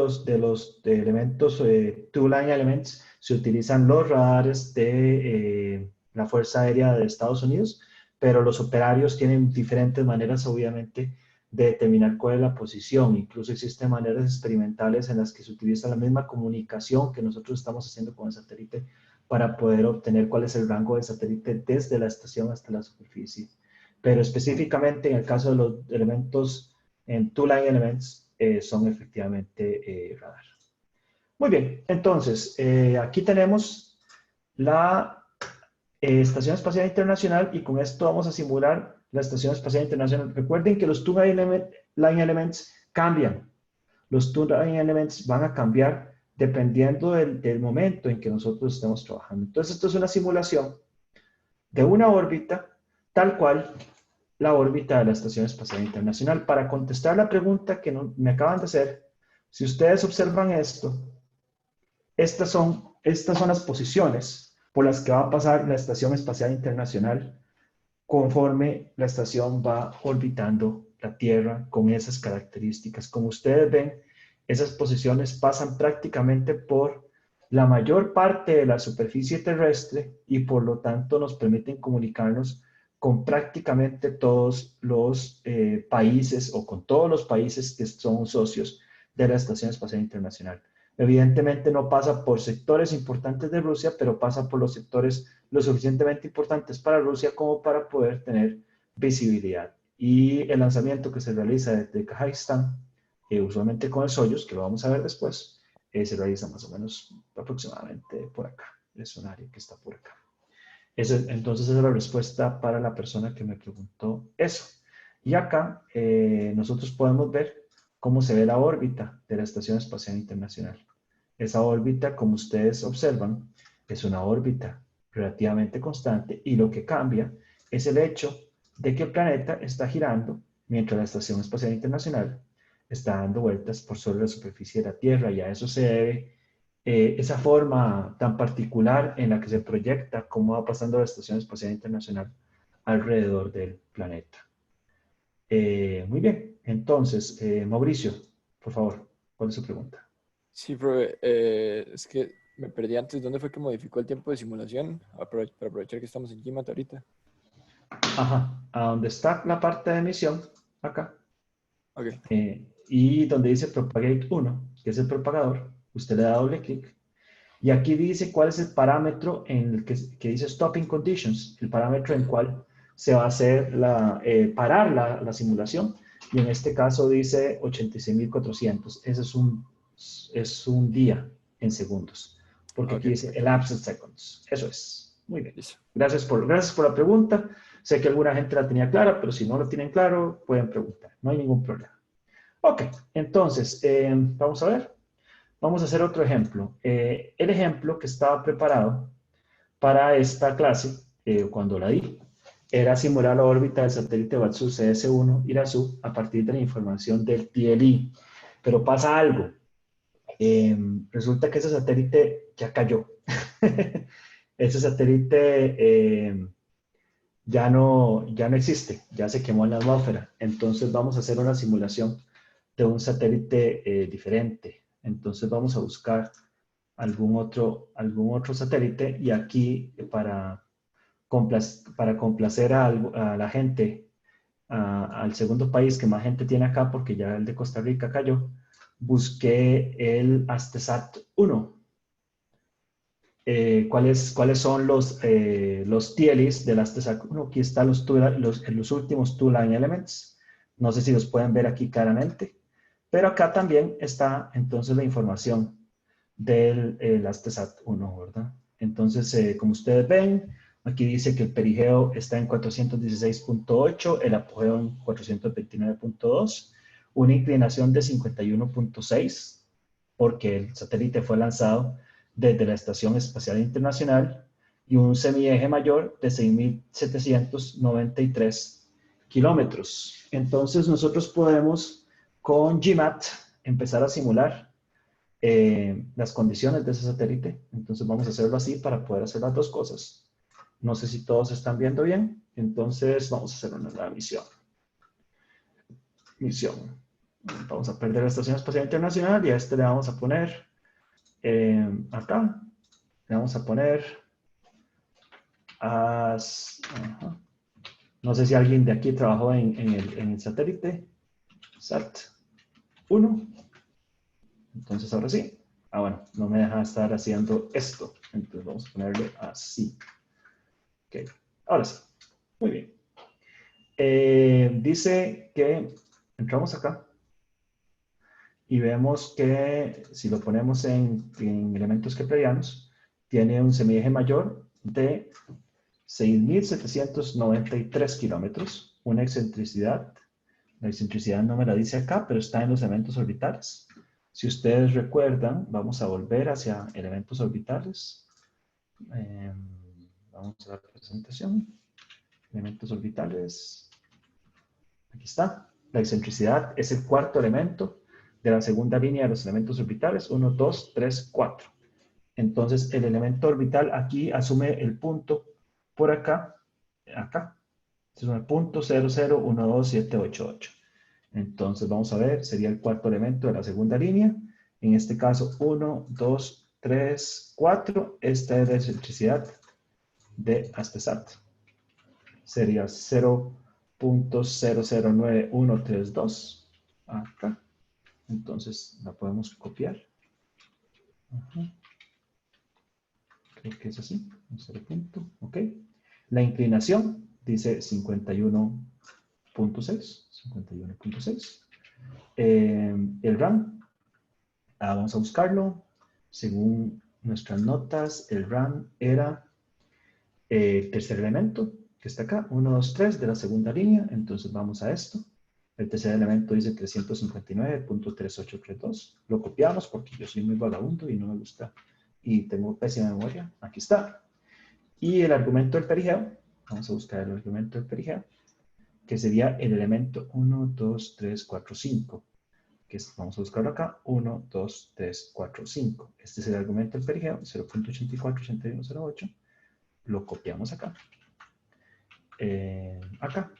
elementos, two-line elements, se utilizan los radares de la Fuerza Aérea de Estados Unidos, pero los operarios tienen diferentes maneras, obviamente, de determinar cuál es la posición. Incluso existen maneras experimentales en las que se utiliza la misma comunicación que nosotros estamos haciendo con el satélite para poder obtener cuál es el rango del satélite desde la estación hasta la superficie. Pero específicamente en el caso de los elementos en two-line elements, son efectivamente radar. Muy bien, entonces, aquí tenemos la Estación Espacial Internacional y con esto vamos a simular la Estación Espacial Internacional. Recuerden que los two-line elements cambian. Los two-line elements van a cambiar dependiendo del momento en que nosotros estemos trabajando. Entonces, esto es una simulación de una órbita tal cual la órbita de la Estación Espacial Internacional. Para contestar la pregunta que me acaban de hacer, si ustedes observan esto, estas son las posiciones por las que va a pasar la Estación Espacial Internacional conforme la estación va orbitando la Tierra con esas características. Como ustedes ven, esas posiciones pasan prácticamente por la mayor parte de la superficie terrestre y por lo tanto nos permiten comunicarnos con prácticamente todos los países o con todos los países que son socios de la Estación Espacial Internacional. Evidentemente no pasa por sectores importantes de Rusia, pero pasa por los sectores lo suficientemente importantes para Rusia como para poder tener visibilidad. Y el lanzamiento que se realiza desde Kazajistán, usualmente con el Soyuz, que lo vamos a ver después, se realiza más o menos aproximadamente por acá. Es un área que está por acá. Entonces esa es la respuesta para la persona que me preguntó eso. Y acá nosotros podemos ver cómo se ve la órbita de la Estación Espacial Internacional. Esa órbita, como ustedes observan, es una órbita relativamente constante y lo que cambia es el hecho de que el planeta está girando mientras la Estación Espacial Internacional está dando vueltas por sobre la superficie de la Tierra, y a eso se debe esa forma tan particular en la que se proyecta cómo va pasando la Estación Espacial Internacional alrededor del planeta. Muy bien, entonces, Mauricio, por favor, ¿cuál es su pregunta? Sí, profe, es que me perdí antes. ¿Dónde fue que modificó el tiempo de simulación? Para aprovechar que estamos en GMAT ahorita. Ajá, a donde está la parte de emisión, acá. Ok. Y donde dice Propagate 1, que es el propagador, usted le da doble clic. Y aquí dice cuál es el parámetro en el que dice Stopping Conditions, el parámetro en cual se va a hacer parar la simulación. Y en este caso dice 86.400. Ese es un día en segundos. Porque aquí dice elapsed seconds. Eso es. Muy bien. Gracias por la pregunta. Sé que alguna gente la tenía clara, pero si no lo tienen claro, pueden preguntar. No hay ningún problema. Ok, entonces, vamos a ver. Vamos a hacer otro ejemplo. El ejemplo que estaba preparado para esta clase, cuando la di, era simular la órbita del satélite Batsu CS1 Irasu a partir de la información del TLI. Pero pasa algo. Resulta que ese satélite ya cayó. Ese satélite ya no existe, ya se quemó en la atmósfera. Entonces vamos a hacer una simulación de un satélite diferente. Entonces vamos a buscar algún otro satélite, y aquí para complacer a la gente, al segundo país que más gente tiene acá, porque ya el de Costa Rica cayó, busqué el Astesat 1. ¿Cuáles son los TLEs del Astesat 1? Aquí están los últimos two-line elements. No sé si los pueden ver aquí claramente. Pero acá también está entonces la información del Astesat 1, ¿verdad? Entonces, como ustedes ven, aquí dice que el perigeo está en 416.8, el apogeo en 429.2, una inclinación de 51.6, porque el satélite fue lanzado desde la Estación Espacial Internacional, y un semieje mayor de 6.793 kilómetros. Entonces nosotros podemos con GMAT empezar a simular las condiciones de ese satélite. Entonces vamos a hacerlo así para poder hacer las dos cosas. No sé si todos están viendo bien. Entonces vamos a hacer una nueva misión. Vamos a perder la Estación Espacial Internacional y a este le vamos a poner acá. Le vamos a poner no sé si alguien de aquí trabajó en el satélite SAT-1. Entonces ahora sí. Bueno, no me deja estar haciendo esto. Entonces vamos a ponerle así. Ok, ahora sí. Muy bien. Dice que entramos acá y vemos que si lo ponemos en elementos keplerianos, tiene un semieje mayor de 6.793 kilómetros, una excentricidad. La excentricidad no me la dice acá, pero está en los elementos orbitales. Si ustedes recuerdan, vamos a volver hacia elementos orbitales. Vamos a la presentación. Elementos orbitales. Aquí está. La excentricidad es el cuarto elemento de la segunda línea de los elementos orbitales. 1, 2, 3, 4. Entonces, el elemento orbital aquí asume el punto por acá. Es el punto 0012788. Entonces, vamos a ver, sería el cuarto elemento de la segunda línea. En este caso, 1, 2, 3, 4. Esta es la excentricidad de ASTESAT. Sería 0.009132. Acá. Entonces, la podemos copiar. Creo que es así. Un 0 punto. Ok. La inclinación dice 51.6. 51.6. El RAM. Vamos a buscarlo. Según nuestras notas, el RAM era el tercer elemento, que está acá, 1, 2, 3 de la segunda línea. Entonces vamos a esto. El tercer elemento dice 359.3832. Lo copiamos porque yo soy muy vagabundo y no me gusta y tengo pésima memoria. Aquí está. Y el argumento del perigeo, vamos a buscar el argumento del perigeo, que sería el elemento 1, 2, 3, 4, 5. Vamos a buscarlo acá, 1, 2, 3, 4, 5. Este es el argumento del perigeo, 0.848108. Lo copiamos acá. Acá.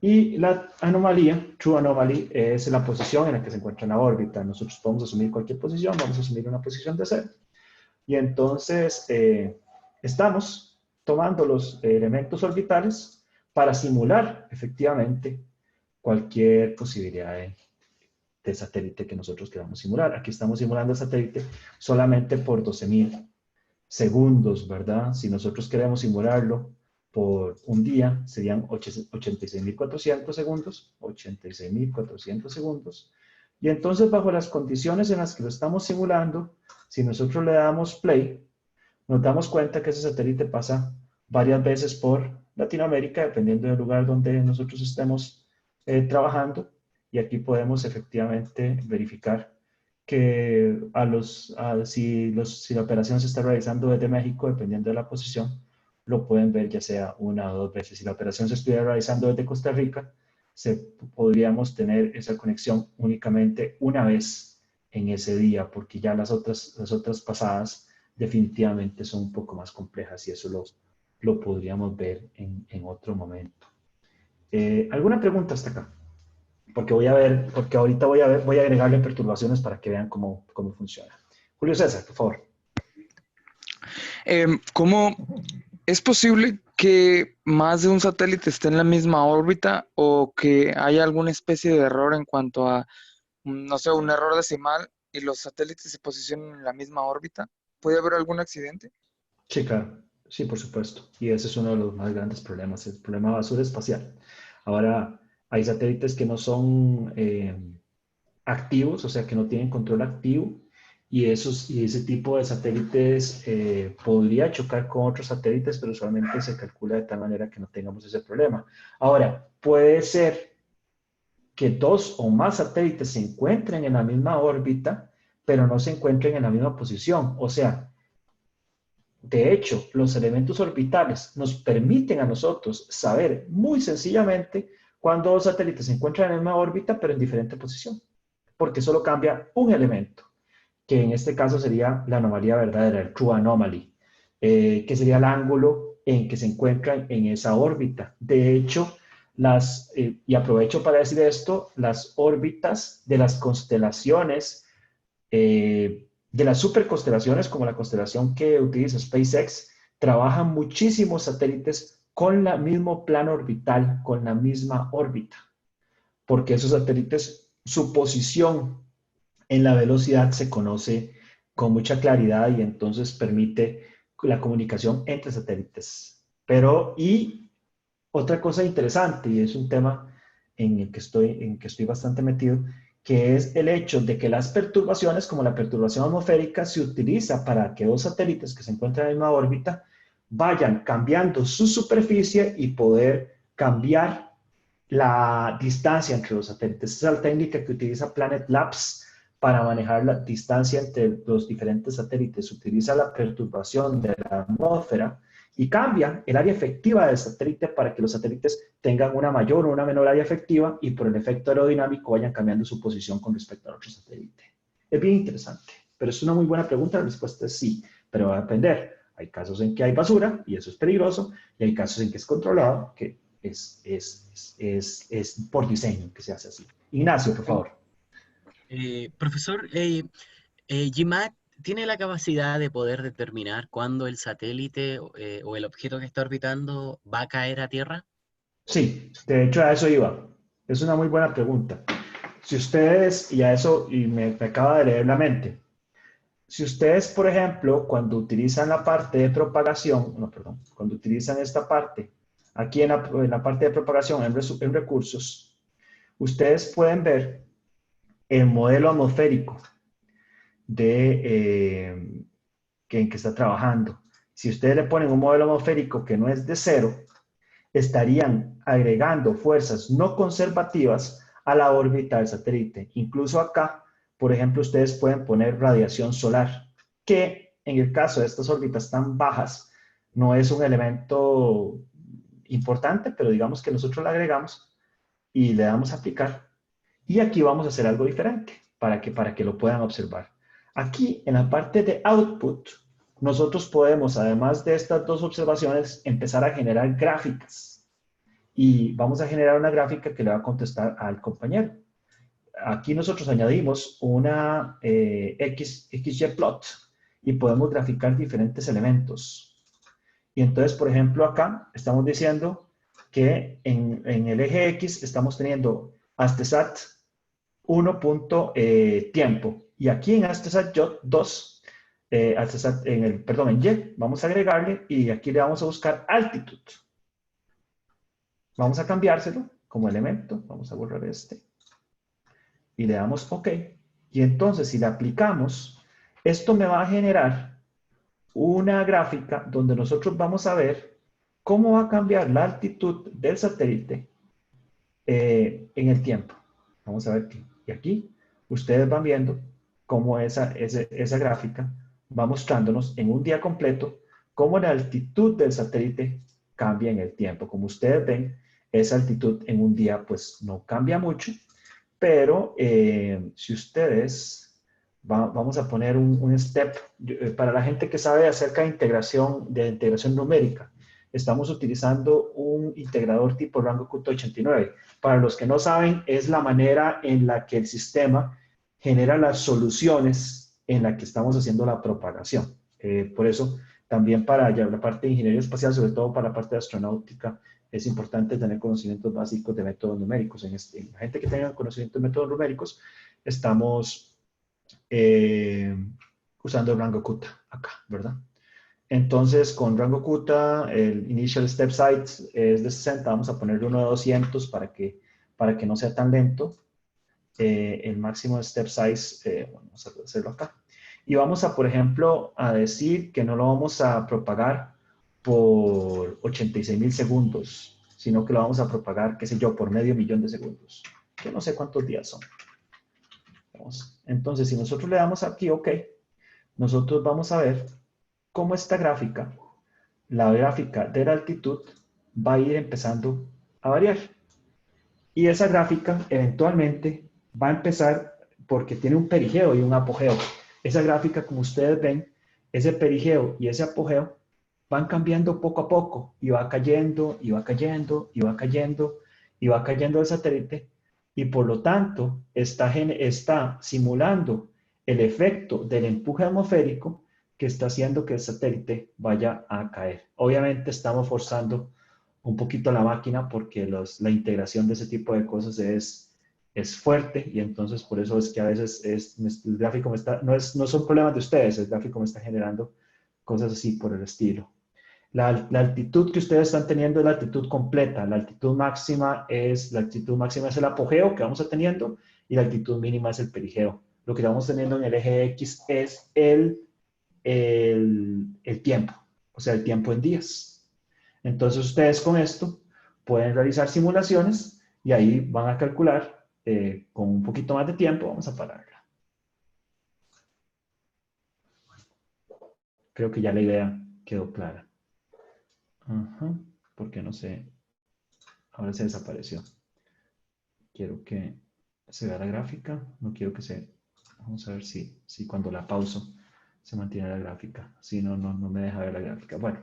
Y la anomalía, true anomaly, es la posición en la que se encuentra en la órbita. Nosotros podemos asumir cualquier posición, vamos a asumir una posición de 0. Y entonces estamos tomando los elementos orbitales para simular efectivamente cualquier posibilidad de satélite que nosotros queramos simular. Aquí estamos simulando el satélite solamente por 12.000 segundos, ¿verdad? Si nosotros queremos simularlo por un día, serían 86.400 segundos, 86.400 segundos. Y entonces, bajo las condiciones en las que lo estamos simulando, si nosotros le damos play, nos damos cuenta que ese satélite pasa varias veces por Latinoamérica, dependiendo del lugar donde nosotros estemos trabajando. Y aquí podemos efectivamente verificar que si la operación se está realizando desde México, dependiendo de la posición, lo pueden ver ya sea una o dos veces. Si la operación se estuviera realizando desde Costa Rica, podríamos tener esa conexión únicamente una vez en ese día, porque ya las otras pasadas definitivamente son un poco más complejas y eso lo podríamos ver en otro momento. ¿Alguna pregunta hasta acá? Porque ahorita voy a agregarle perturbaciones para que vean cómo funciona. Julio César, por favor. ¿Cómo es posible que más de un satélite esté en la misma órbita o que haya alguna especie de error en cuanto a, no sé, un error decimal y los satélites se posicionen en la misma órbita? ¿Puede haber algún accidente? Sí, claro. Sí, por supuesto. Y ese es uno de los más grandes problemas, el problema de basura espacial. Ahora, hay satélites que no son activos, o sea, que no tienen control activo, y ese tipo de satélites podría chocar con otros satélites, pero usualmente se calcula de tal manera que no tengamos ese problema. Ahora, puede ser que dos o más satélites se encuentren en la misma órbita, pero no se encuentren en la misma posición. O sea, De hecho, los elementos orbitales nos permiten a nosotros saber muy sencillamente cuando dos satélites se encuentran en la misma órbita, pero en diferente posición, porque solo cambia un elemento, que en este caso sería la anomalía verdadera, el true anomaly, que sería el ángulo en que se encuentran en esa órbita. De hecho, y aprovecho para decir esto, las órbitas de las constelaciones, de las superconstelaciones, como la constelación que utiliza SpaceX, trabajan muchísimos satélites con el mismo plano orbital, con la misma órbita, porque esos satélites, su posición en la velocidad se conoce con mucha claridad y entonces permite la comunicación entre satélites. Y otra cosa interesante, y es un tema en el que estoy bastante metido, que es el hecho de que las perturbaciones, como la perturbación atmosférica, se utiliza para que dos satélites que se encuentran en la misma órbita vayan cambiando su superficie y poder cambiar la distancia entre los satélites. Esa es la técnica que utiliza Planet Labs para manejar la distancia entre los diferentes satélites. Utiliza la perturbación de la atmósfera y cambia el área efectiva del satélite para que los satélites tengan una mayor o una menor área efectiva y por el efecto aerodinámico vayan cambiando su posición con respecto al otro satélite. Es bien interesante, pero es una muy buena pregunta. La respuesta es sí, pero va a depender. Hay casos en que hay basura y eso es peligroso, y hay casos en que es controlado, que es por diseño que se hace así. Ignacio, por favor. Profesor, GMAT tiene la capacidad de poder determinar cuándo el satélite o el objeto que está orbitando va a caer a Tierra. Sí, de hecho a eso iba. Es una muy buena pregunta. Si ustedes, y me acaba de leer la mente, si ustedes, por ejemplo, cuando utilizan la parte de propagación, cuando utilizan esta parte, aquí en la parte de propagación, en recursos, ustedes pueden ver el modelo atmosférico en que está trabajando. Si ustedes le ponen un modelo atmosférico que no es de cero, estarían agregando fuerzas no conservativas a la órbita del satélite. Incluso acá, por ejemplo, ustedes pueden poner radiación solar, que en el caso de estas órbitas tan bajas, no es un elemento importante, pero digamos que nosotros la agregamos y le damos a aplicar. Y aquí vamos a hacer algo diferente para que lo puedan observar. Aquí, en la parte de output, nosotros podemos, además de estas dos observaciones, empezar a generar gráficas. Y vamos a generar una gráfica que le va a contestar al compañero. Aquí nosotros añadimos una XYplot y podemos graficar diferentes elementos. Y entonces, por ejemplo, acá estamos diciendo que en el eje X estamos teniendo ASTESAT 1. Tiempo. Y aquí en ASTESAT 2, en Y, vamos a agregarle y aquí le vamos a buscar altitud. Vamos a cambiárselo como elemento. Vamos a borrar este. Y le damos OK. Y entonces, si le aplicamos, esto me va a generar una gráfica donde nosotros vamos a ver cómo va a cambiar la altitud del satélite en el tiempo. Vamos a ver aquí. Y aquí ustedes van viendo cómo esa gráfica va mostrándonos en un día completo cómo la altitud del satélite cambia en el tiempo. Como ustedes ven, esa altitud en un día pues no cambia mucho, pero si ustedes, vamos a poner un step, para la gente que sabe acerca de integración numérica, estamos utilizando un integrador tipo Rango-Kutta 89. Para los que no saben, es la manera en la que el sistema genera las soluciones en la que estamos haciendo la propagación. Por eso, también para la parte de ingeniería espacial, sobre todo para la parte de astronáutica, es importante tener conocimientos básicos de métodos numéricos. En la gente que tenga conocimientos de métodos numéricos, estamos usando el Rango-Kutta acá, ¿verdad? Entonces, con Rango-Kutta, el initial step size es de 60, vamos a ponerle uno de 200 para que no sea tan lento. El máximo step size, vamos a hacerlo acá. Y vamos a, por ejemplo, a decir que no lo vamos a propagar por 86.000 segundos, sino que lo vamos a propagar, qué sé yo, por medio millón de segundos. Yo no sé cuántos días son. Entonces, si nosotros le damos aquí OK, nosotros vamos a ver como esta gráfica, la gráfica de la altitud, va a ir empezando a variar. Y esa gráfica eventualmente va a empezar porque tiene un perigeo y un apogeo. Esa gráfica, como ustedes ven, ese perigeo y ese apogeo van cambiando poco a poco y va cayendo y va cayendo y va cayendo y va cayendo el satélite y por lo tanto está simulando el efecto del empuje atmosférico que está haciendo que el satélite vaya a caer. Obviamente estamos forzando un poquito la máquina porque la integración de ese tipo de cosas es fuerte y entonces por eso es que a veces el gráfico no son problemas de ustedes, el gráfico me está generando cosas así por el estilo. La altitud que ustedes están teniendo es la altitud completa, la altitud máxima es el apogeo que vamos teniendo y la altitud mínima es el perigeo. Lo que vamos teniendo en el eje X es el tiempo, o sea, el tiempo en días. Entonces ustedes con esto pueden realizar simulaciones y ahí van a calcular con un poquito más de tiempo. Vamos a pararla. Creo que ya la idea quedó clara. Porque no sé, ahora se desapareció. Quiero que se vea la gráfica, no quiero que se... Vamos a ver si cuando la pauso se mantiene la gráfica. Si no, no me deja ver la gráfica. Bueno,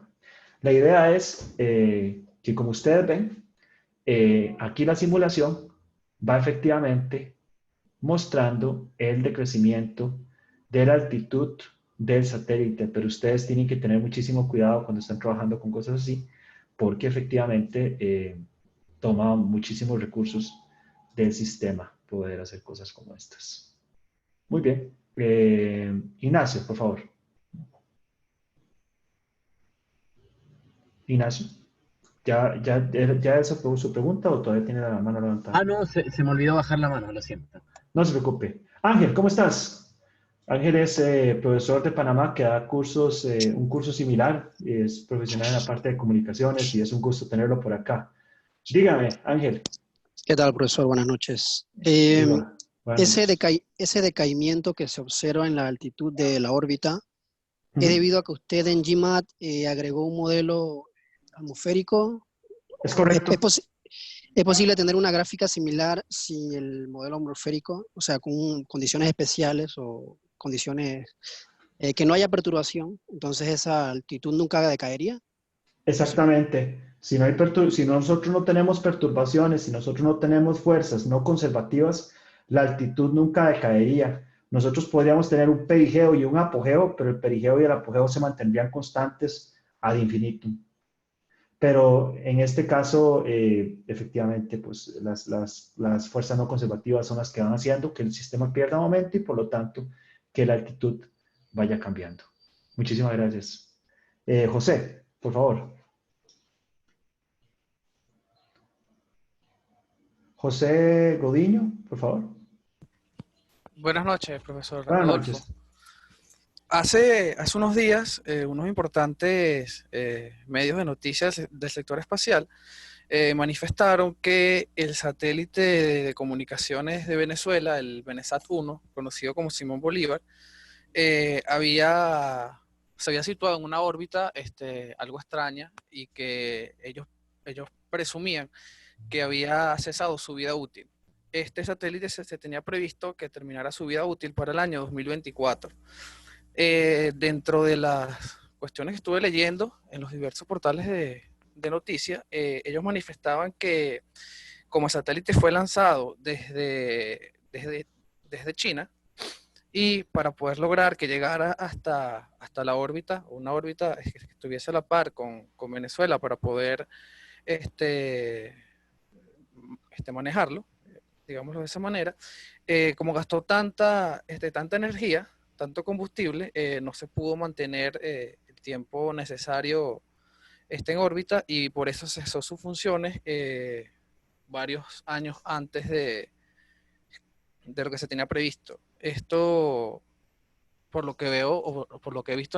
la idea es que como ustedes ven, aquí la simulación va efectivamente mostrando el decrecimiento de la altitud del satélite, pero ustedes tienen que tener muchísimo cuidado cuando están trabajando con cosas así, porque efectivamente toma muchísimos recursos del sistema poder hacer cosas como estas. Muy bien. Ignacio, por favor. Ignacio, ¿ya esa fue su pregunta o todavía tiene la mano levantada? Ah, no, se me olvidó bajar la mano, lo siento. No se preocupe. Ángel, ¿cómo estás? Ángel es profesor de Panamá que da cursos, un curso similar, es profesional en la parte de comunicaciones y es un gusto tenerlo por acá. Dígame, Ángel. ¿Qué tal, profesor? Buenas noches. Ese decaimiento que se observa en la altitud de la órbita es debido a que usted en GMAT agregó un modelo atmosférico. Es correcto. ¿Es posible tener una gráfica similar sin el modelo atmosférico? O sea, con condiciones especiales o condiciones que no haya perturbación. Entonces, ¿esa altitud nunca decaería? Exactamente. Si nosotros no tenemos perturbaciones, si nosotros no tenemos fuerzas no conservativas, la altitud nunca decaería. Nosotros podríamos tener un perigeo y un apogeo, pero el perigeo y el apogeo se mantendrían constantes ad infinitum. Pero en este caso, efectivamente, pues las fuerzas no conservativas son las que van haciendo que el sistema pierda momento y por lo tanto que la altitud vaya cambiando. Muchísimas gracias. José, por favor. José Godiño, por favor. Buenas noches, profesor Buenas Rodolfo. noches. Hace unos días, unos importantes medios de noticias del sector espacial manifestaron que el satélite de comunicaciones de Venezuela, el Venesat-1, conocido como Simón Bolívar, se había situado en una órbita algo extraña y que ellos presumían que había cesado su vida útil. Este satélite se tenía previsto que terminara su vida útil para el año 2024. Dentro de las cuestiones que estuve leyendo en los diversos portales de noticias, ellos manifestaban que como el satélite fue lanzado desde China, y para poder lograr que llegara hasta la órbita, una órbita que estuviese a la par con Venezuela para poder manejarlo, digámoslo de esa manera, como gastó tanta energía, tanto combustible, no se pudo mantener el tiempo necesario en órbita y por eso cesó sus funciones varios años antes de lo que se tenía previsto. Esto, por lo que veo o por lo que he visto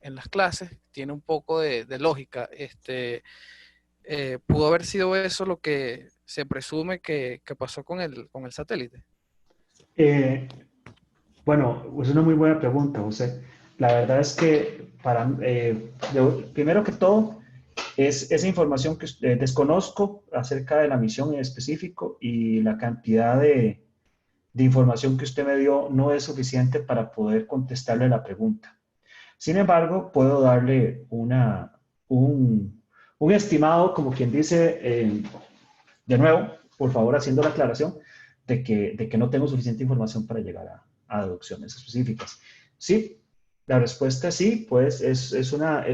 en las clases, tiene un poco de lógica. ¿Pudo haber sido eso lo que se presume que pasó con el satélite? Bueno, es una muy buena pregunta, José. La verdad es que primero que todo, es esa información que desconozco acerca de la misión en específico y la cantidad de información que usted me dio no es suficiente para poder contestarle la pregunta. Sin embargo, puedo darle un estimado, como quien dice, de nuevo, por favor, haciendo la aclaración de que no tengo suficiente información para llegar a deducciones específicas. Sí, la respuesta es sí, pues es una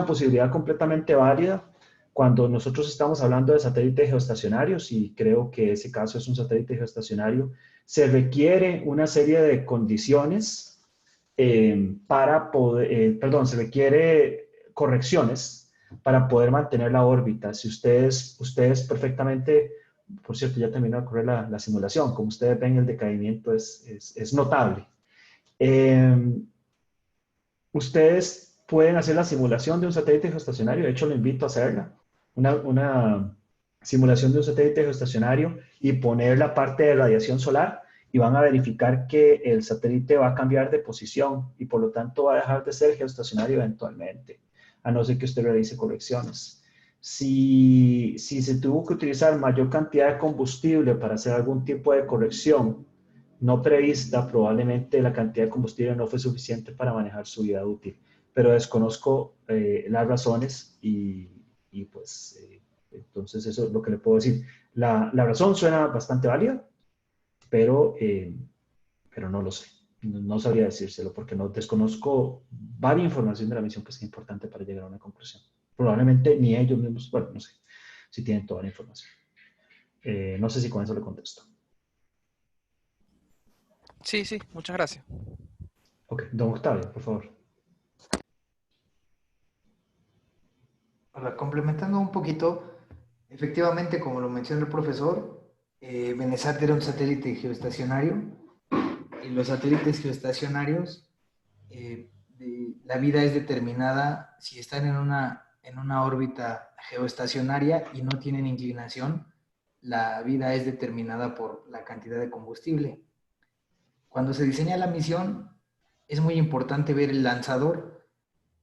posibilidad completamente válida cuando nosotros estamos hablando de satélites geoestacionarios, y creo que ese caso es un satélite geoestacionario. Se requiere una serie de condiciones para poder, se requiere correcciones para poder mantener la órbita. Si ustedes perfectamente, por cierto, ya terminó de correr la simulación, como ustedes ven, el decaimiento es notable. Ustedes pueden hacer la simulación de un satélite geoestacionario, de hecho lo invito a hacerla, una simulación de un satélite geoestacionario y poner la parte de radiación solar, y van a verificar que el satélite va a cambiar de posición y por lo tanto va a dejar de ser geoestacionario eventualmente, a no ser que usted realice correcciones. Si se tuvo que utilizar mayor cantidad de combustible para hacer algún tipo de corrección no prevista, probablemente la cantidad de combustible no fue suficiente para manejar su vida útil, pero desconozco las razones y pues entonces eso es lo que le puedo decir. La razón suena bastante válida, pero no lo sé. No sabría decírselo porque no desconozco varias información de la misión que es importante para llegar a una conclusión. Probablemente ni ellos mismos, bueno, no sé si tienen toda la información. No sé si con eso le contesto. Sí, muchas gracias. Ok, don Octavio, por favor. Hola, complementando un poquito, efectivamente, como lo mencionó el profesor, Benesat era un satélite geoestacionario, y los satélites geoestacionarios, la vida es determinada si están en una órbita geoestacionaria y no tienen inclinación. La vida es determinada por la cantidad de combustible. Cuando se diseña la misión, es muy importante ver el lanzador.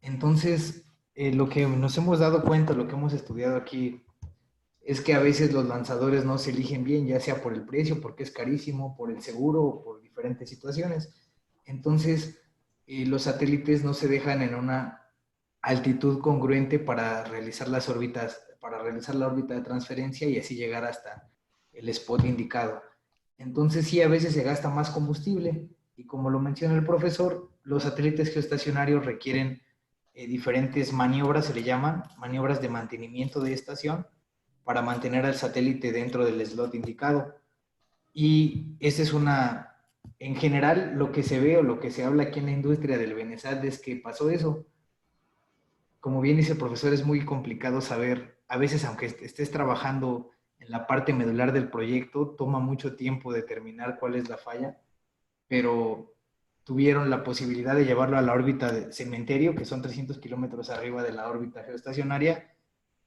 Entonces, lo que nos hemos dado cuenta, lo que hemos estudiado aquí, es que a veces los lanzadores no se eligen bien, ya sea por el precio, porque es carísimo, por el seguro o por diferentes situaciones. Entonces, los satélites no se dejan en una altitud congruente para realizar las órbitas, para realizar la órbita de transferencia y así llegar hasta el spot indicado. Entonces, sí, a veces se gasta más combustible, y como lo menciona el profesor, los satélites geoestacionarios requieren diferentes maniobras, se le llaman maniobras de mantenimiento de estación, para mantener al satélite dentro del slot indicado. Y esa es en general, lo que se ve o lo que se habla aquí en la industria del Benesat es que pasó eso. Como bien dice el profesor, es muy complicado saber, a veces aunque estés trabajando en la parte medular del proyecto, toma mucho tiempo determinar cuál es la falla, pero tuvieron la posibilidad de llevarlo a la órbita de cementerio, que son 300 kilómetros arriba de la órbita geoestacionaria,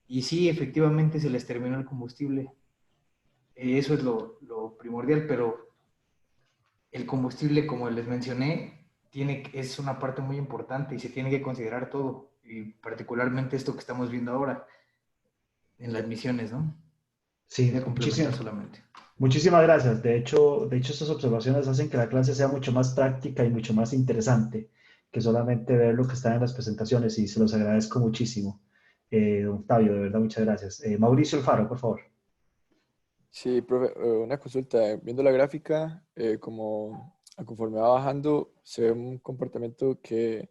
y sí, efectivamente se les terminó el combustible. Eso es lo primordial, pero el combustible, como les mencioné, es una parte muy importante y se tiene que considerar todo, y particularmente esto que estamos viendo ahora en las misiones, ¿no? Sí, muchísimas gracias. De hecho, estas observaciones hacen que la clase sea mucho más práctica y mucho más interesante que solamente ver lo que está en las presentaciones, y se los agradezco muchísimo. Don Octavio, de verdad, muchas gracias. Mauricio Alfaro, por favor. Sí, profe, una consulta. Viendo la gráfica, conforme va bajando, se ve un comportamiento que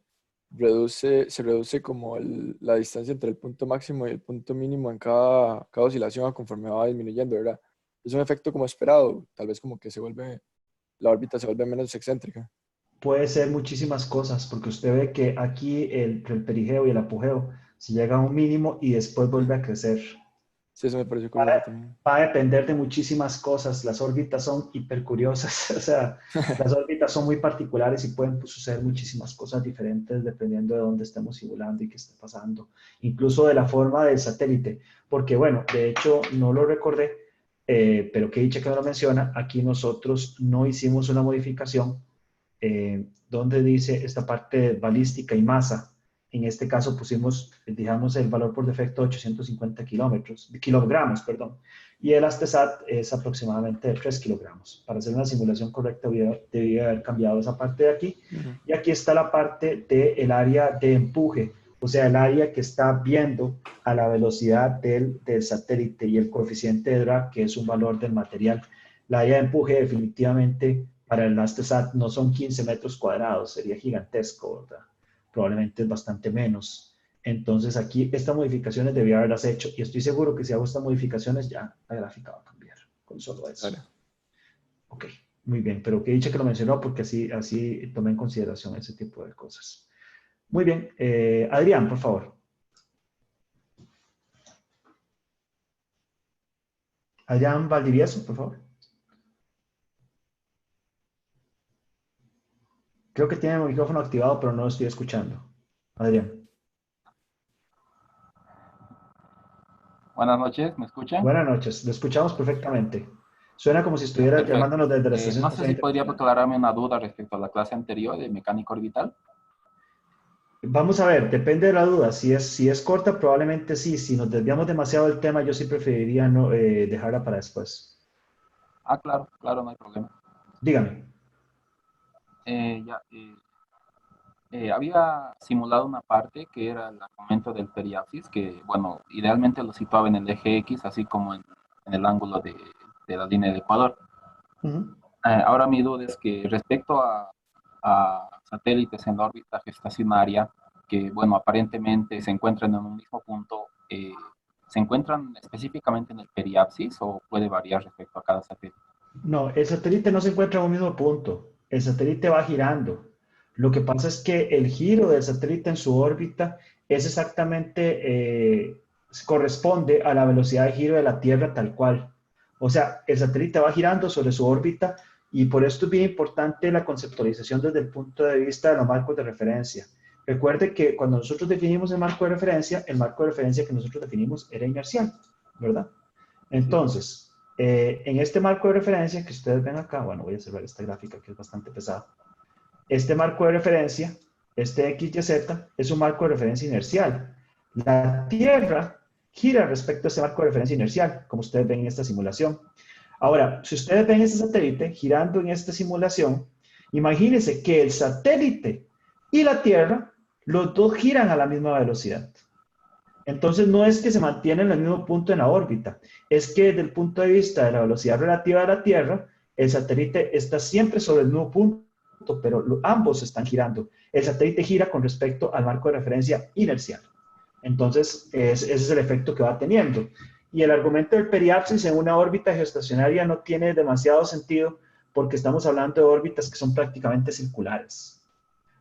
se reduce como la distancia entre el punto máximo y el punto mínimo en cada oscilación conforme va disminuyendo, ¿verdad? Es un efecto como esperado, tal vez como que la órbita se vuelve menos excéntrica. Puede ser muchísimas cosas, porque usted ve que aquí el perigeo y el apogeo se llega a un mínimo y después vuelve a crecer. Sí, eso me pareció curioso también. Va a depender de muchísimas cosas. Las órbitas son hipercuriosas, o sea, las órbitas son muy particulares y pueden suceder muchísimas cosas diferentes dependiendo de dónde estemos simulando y qué está pasando. Incluso de la forma del satélite, porque bueno, de hecho no lo recordé, pero que dicha que no lo menciona, aquí nosotros no hicimos una modificación donde dice esta parte balística y masa. En este caso pusimos, digamos, el valor por defecto de 850 kilogramos, perdón. Y el ASTESAT es aproximadamente de 3 kilogramos. Para hacer una simulación correcta debía haber cambiado esa parte de aquí. Y aquí está la parte del área de empuje, o sea, el área que está viendo a la velocidad del satélite y el coeficiente de drag, que es un valor del material. La área de empuje definitivamente para el ASTESAT no son 15 metros cuadrados, sería gigantesco, ¿verdad? Probablemente es bastante menos. Entonces aquí estas modificaciones debía haberlas hecho y estoy seguro que si hago estas modificaciones ya la gráfica va a cambiar con solo eso. Vale. Ok, muy bien, pero que dicha que lo mencionó porque así tomé en consideración ese tipo de cosas. Muy bien, Adrián, por favor. Adrián Valdivieso, por favor. Creo que tiene el micrófono activado, pero no lo estoy escuchando. Adrián. Buenas noches, ¿me escuchan? Buenas noches, lo escuchamos perfectamente. Suena como si estuviera llamándonos desde la estación. No sé si podría aclararme una duda respecto a la clase anterior de mecánica orbital. Vamos a ver, depende de la duda. Si es corta, probablemente sí. Si nos desviamos demasiado del tema, yo sí preferiría no, dejarla para después. Ah, claro, no hay problema. Dígame. Había simulado una parte que era el argumento del periapsis, que, bueno, idealmente lo situaba en el eje X, así como en el ángulo de la línea de Ecuador. Ahora mi duda es que respecto a satélites en la órbita geoestacionaria, que, bueno, aparentemente se encuentran en un mismo punto, ¿se encuentran específicamente en el periapsis o puede variar respecto a cada satélite? No, el satélite no se encuentra en un mismo punto. El satélite va girando. Lo que pasa es que el giro del satélite en su órbita es exactamente, corresponde a la velocidad de giro de la Tierra tal cual. O sea, el satélite va girando sobre su órbita y por esto es bien importante la conceptualización desde el punto de vista de los marcos de referencia. Recuerde que cuando nosotros definimos el marco de referencia que nosotros definimos era inercial, ¿verdad? Entonces, en este marco de referencia que ustedes ven acá, bueno, voy a cerrar esta gráfica que es bastante pesada. Este marco de referencia, este XYZ, es un marco de referencia inercial. La Tierra gira respecto a este marco de referencia inercial, como ustedes ven en esta simulación. Ahora, si ustedes ven este satélite girando en esta simulación, imagínense que el satélite y la Tierra, los dos giran a la misma velocidad. Entonces, no es que se mantienen en el mismo punto en la órbita, es que desde el punto de vista de la velocidad relativa de la Tierra, el satélite está siempre sobre el mismo punto, pero ambos están girando. El satélite gira con respecto al marco de referencia inercial. Entonces, ese es el efecto que va teniendo. Y el argumento del periapsis en una órbita geoestacionaria no tiene demasiado sentido porque estamos hablando de órbitas que son prácticamente circulares.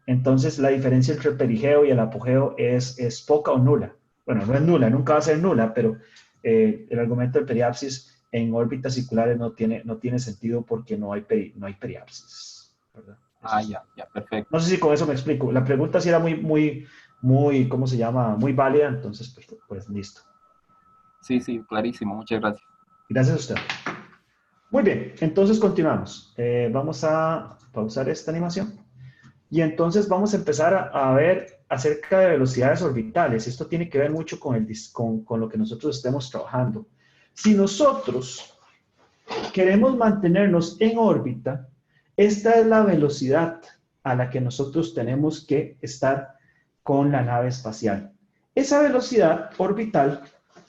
Entonces, la diferencia entre el perigeo y el apogeo es poca o nula. Bueno, no es nula, nunca va a ser nula, pero el argumento del periapsis en órbitas circulares no tiene sentido porque no hay periapsis, ¿verdad? Ya, perfecto. No sé si con eso me explico. La pregunta sí era muy, ¿cómo se llama? Muy válida, entonces, pues listo. Sí, clarísimo. Muchas gracias. Gracias a usted. Muy bien, entonces continuamos. Vamos a pausar esta animación. Y entonces vamos a empezar a ver acerca de velocidades orbitales. Esto tiene que ver mucho con lo que nosotros estemos trabajando. Si nosotros queremos mantenernos en órbita, esta es la velocidad a la que nosotros tenemos que estar con la nave espacial. Esa velocidad orbital,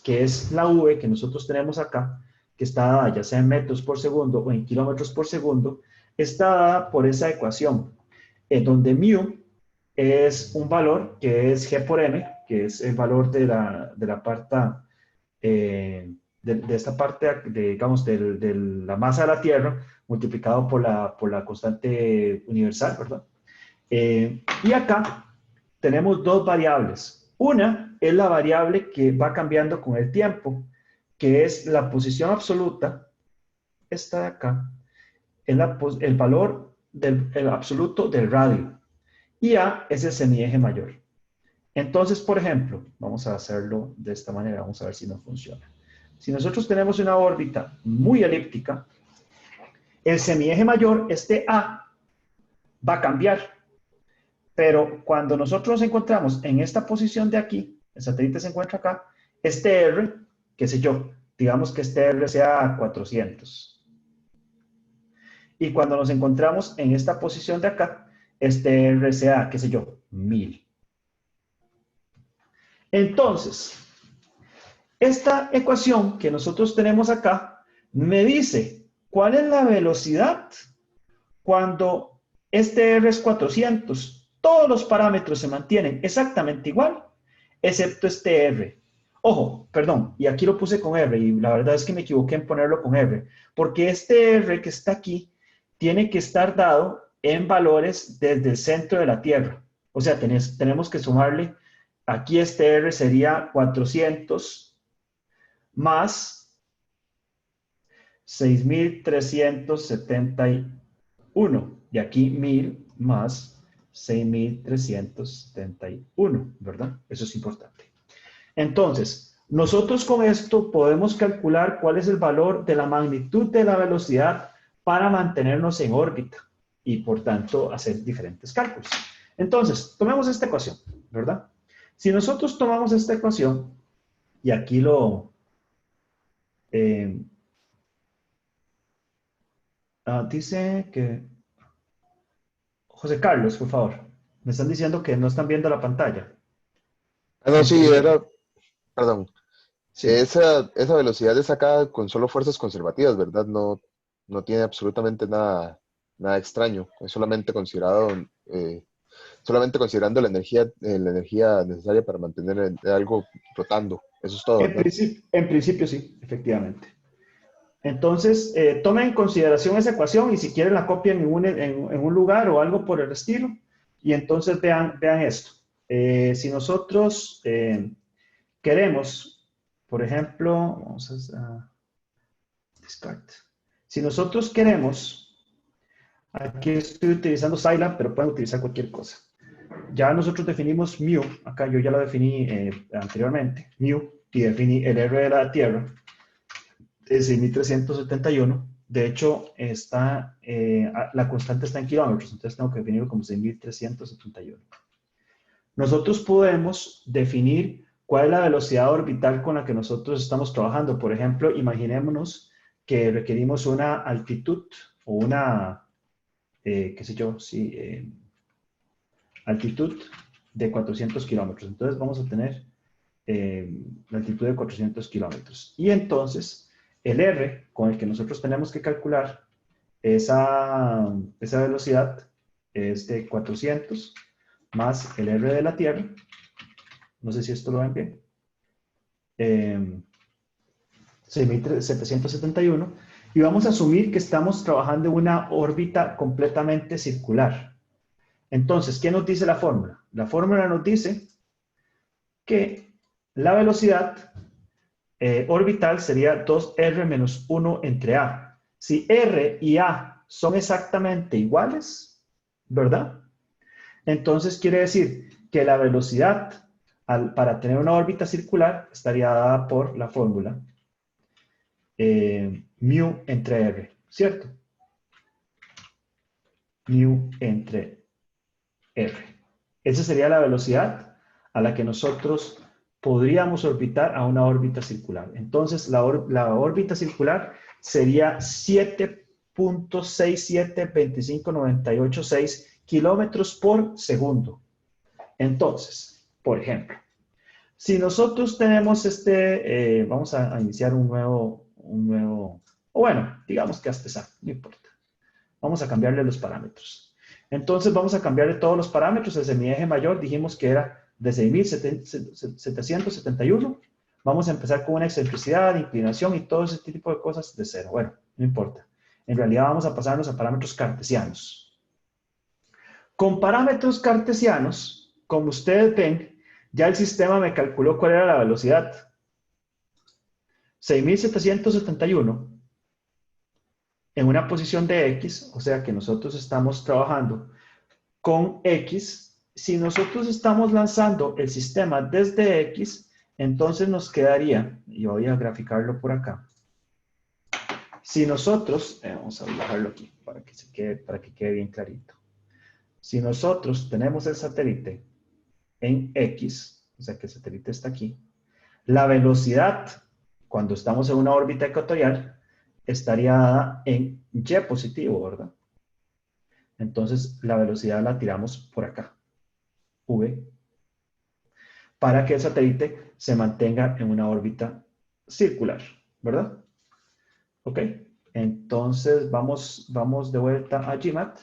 que es la V que nosotros tenemos acá, que está dada ya sea en metros por segundo o en kilómetros por segundo, está dada por esa ecuación, en donde mu es un valor que es G por M, que es el valor de la parte, de esta parte, digamos, de la masa de la Tierra, multiplicado por la constante universal, ¿verdad? Y acá tenemos dos variables. Una es la variable que va cambiando con el tiempo, que es la posición absoluta, esta de acá, es el valor el absoluto del radio. Y A es el semieje mayor. Entonces, por ejemplo, vamos a hacerlo de esta manera, vamos a ver si nos funciona. Si nosotros tenemos una órbita muy elíptica, el semieje mayor, este A, va a cambiar. Pero cuando nosotros nos encontramos en esta posición de aquí, el satélite se encuentra acá, este R, qué sé yo, digamos que este R sea 400. Y cuando nos encontramos en esta posición de acá, este R sea, qué sé yo, 1000. Entonces, esta ecuación que nosotros tenemos acá me dice cuál es la velocidad cuando este R es 400. Todos los parámetros se mantienen exactamente igual, excepto este R. Ojo, perdón, y aquí lo puse con R, y la verdad es que me equivoqué en ponerlo con R, porque este R que está aquí tiene que estar dado en valores desde el centro de la Tierra. O sea, tenemos que sumarle, aquí este R sería 400 más 6.371, y aquí 1000 más 6.371, ¿verdad? Eso es importante. Entonces, nosotros con esto podemos calcular cuál es el valor de la magnitud de la velocidad para mantenernos en órbita y, por tanto, hacer diferentes cálculos. Entonces, tomemos esta ecuación, ¿verdad? Si nosotros tomamos esta ecuación, y aquí lo... dice que... José Carlos, por favor. Me están diciendo que no están viendo la pantalla. Ah, no, sí, perdón. Sí. Esa velocidad es sacada con solo fuerzas conservativas, ¿verdad? No tiene absolutamente nada extraño. Es solamente considerando la energía necesaria para mantener algo flotando. Eso es todo, ¿verdad? En principio sí, efectivamente. Entonces, tomen en consideración esa ecuación y si quieren la copian en un lugar o algo por el estilo. Y entonces vean esto. Si nosotros queremos, por ejemplo, vamos a descart. Si nosotros queremos, aquí estoy utilizando Scilab, pero pueden utilizar cualquier cosa. Ya nosotros definimos mu, acá yo ya lo definí anteriormente, mu, y definí el R de la Tierra, es 6.371. De hecho, la constante está en kilómetros, entonces tengo que definirlo como 6.371. Nosotros podemos definir cuál es la velocidad orbital con la que nosotros estamos trabajando. Por ejemplo, imaginémonos que requerimos una altitud o una, qué sé yo, altitud de 400 kilómetros. Entonces vamos a tener la altitud de 400 kilómetros. Y entonces el R con el que nosotros tenemos que calcular esa velocidad es de 400 más el R de la Tierra. No sé si esto lo ven bien. 6.771. Y vamos a asumir que estamos trabajando en una órbita completamente circular. Entonces, ¿qué nos dice la fórmula? La fórmula nos dice que la velocidad orbital sería 2R menos 1 entre A. Si R y A son exactamente iguales, ¿verdad? Entonces quiere decir que la velocidad para tener una órbita circular estaría dada por la fórmula mu entre R, ¿cierto? Mu entre R. Esa sería la velocidad a la que nosotros podríamos orbitar a una órbita circular. Entonces, la órbita circular sería 7.6725986 kilómetros por segundo. Entonces, por ejemplo, si nosotros tenemos vamos a iniciar un nuevo, o bueno, digamos que hasta esa, no importa. Vamos a cambiarle los parámetros. Entonces vamos a cambiarle todos los parámetros. Desde mi eje mayor dijimos que era de 6.771. Vamos a empezar con una excentricidad, inclinación y todo ese tipo de cosas de cero. Bueno, no importa. En realidad vamos a pasarnos a parámetros cartesianos. Con parámetros cartesianos, como ustedes ven, ya el sistema me calculó cuál era la velocidad. 6.771 en una posición de X, o sea que nosotros estamos trabajando con X. Si nosotros estamos lanzando el sistema desde X, entonces nos quedaría, y voy a graficarlo por acá. Si nosotros, vamos a bajarlo aquí para que quede bien clarito. Si nosotros tenemos el satélite en X, o sea que el satélite está aquí, la velocidad cuando estamos en una órbita ecuatorial estaría dada en Y positivo, ¿verdad? Entonces la velocidad la tiramos por acá, V, para que el satélite se mantenga en una órbita circular, ¿verdad? Ok, entonces vamos de vuelta a GMAT.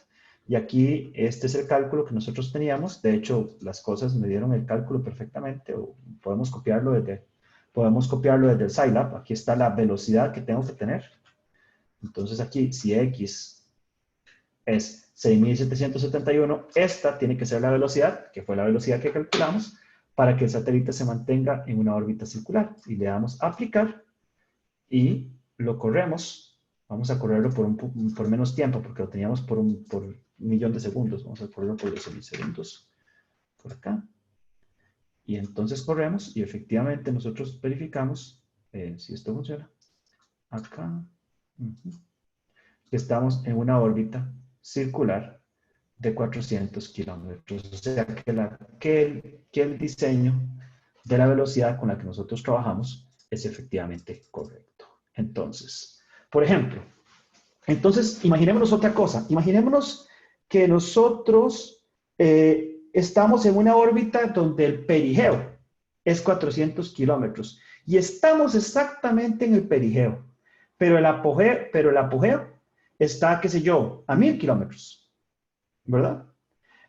Y aquí este es el cálculo que nosotros teníamos. De hecho, las cosas me dieron el cálculo perfectamente. O podemos copiarlo desde el Scilab. Aquí está la velocidad que tengo que tener. Entonces aquí, si X es 6.771, esta tiene que ser la velocidad, que fue la velocidad que calculamos, para que el satélite se mantenga en una órbita circular. Y le damos a aplicar y lo corremos. Vamos a correrlo por menos tiempo, porque lo teníamos por un millón de segundos. Vamos a correrlo por 12 milisegundos. Por acá. Y entonces corremos y efectivamente nosotros verificamos si esto funciona. Acá. Estamos en una órbita circular de 400 kilómetros. O sea que el diseño de la velocidad con la que nosotros trabajamos es efectivamente correcto. Entonces, por ejemplo, imaginémonos otra cosa. Imaginémonos que nosotros estamos en una órbita donde el perigeo es 400 kilómetros y estamos exactamente en el perigeo, pero el apogeo está, qué sé yo, a 1000 kilómetros, ¿verdad?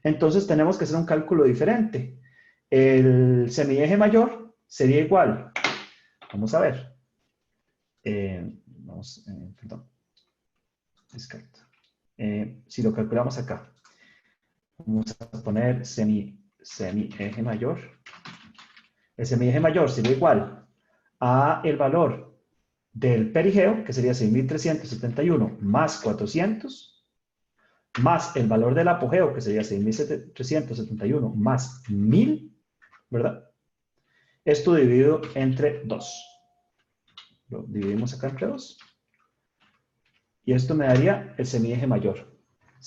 Entonces tenemos que hacer un cálculo diferente. El semieje mayor sería igual. Vamos a ver. Perdón. Descarto. Si lo calculamos acá, vamos a poner semieje mayor. El semieje mayor sería igual a el valor del perigeo, que sería 6.371 más 400, más el valor del apogeo, que sería 6.371 más 1000, ¿verdad? Esto dividido entre 2. Lo dividimos acá entre 2. Y esto me daría el semieje mayor.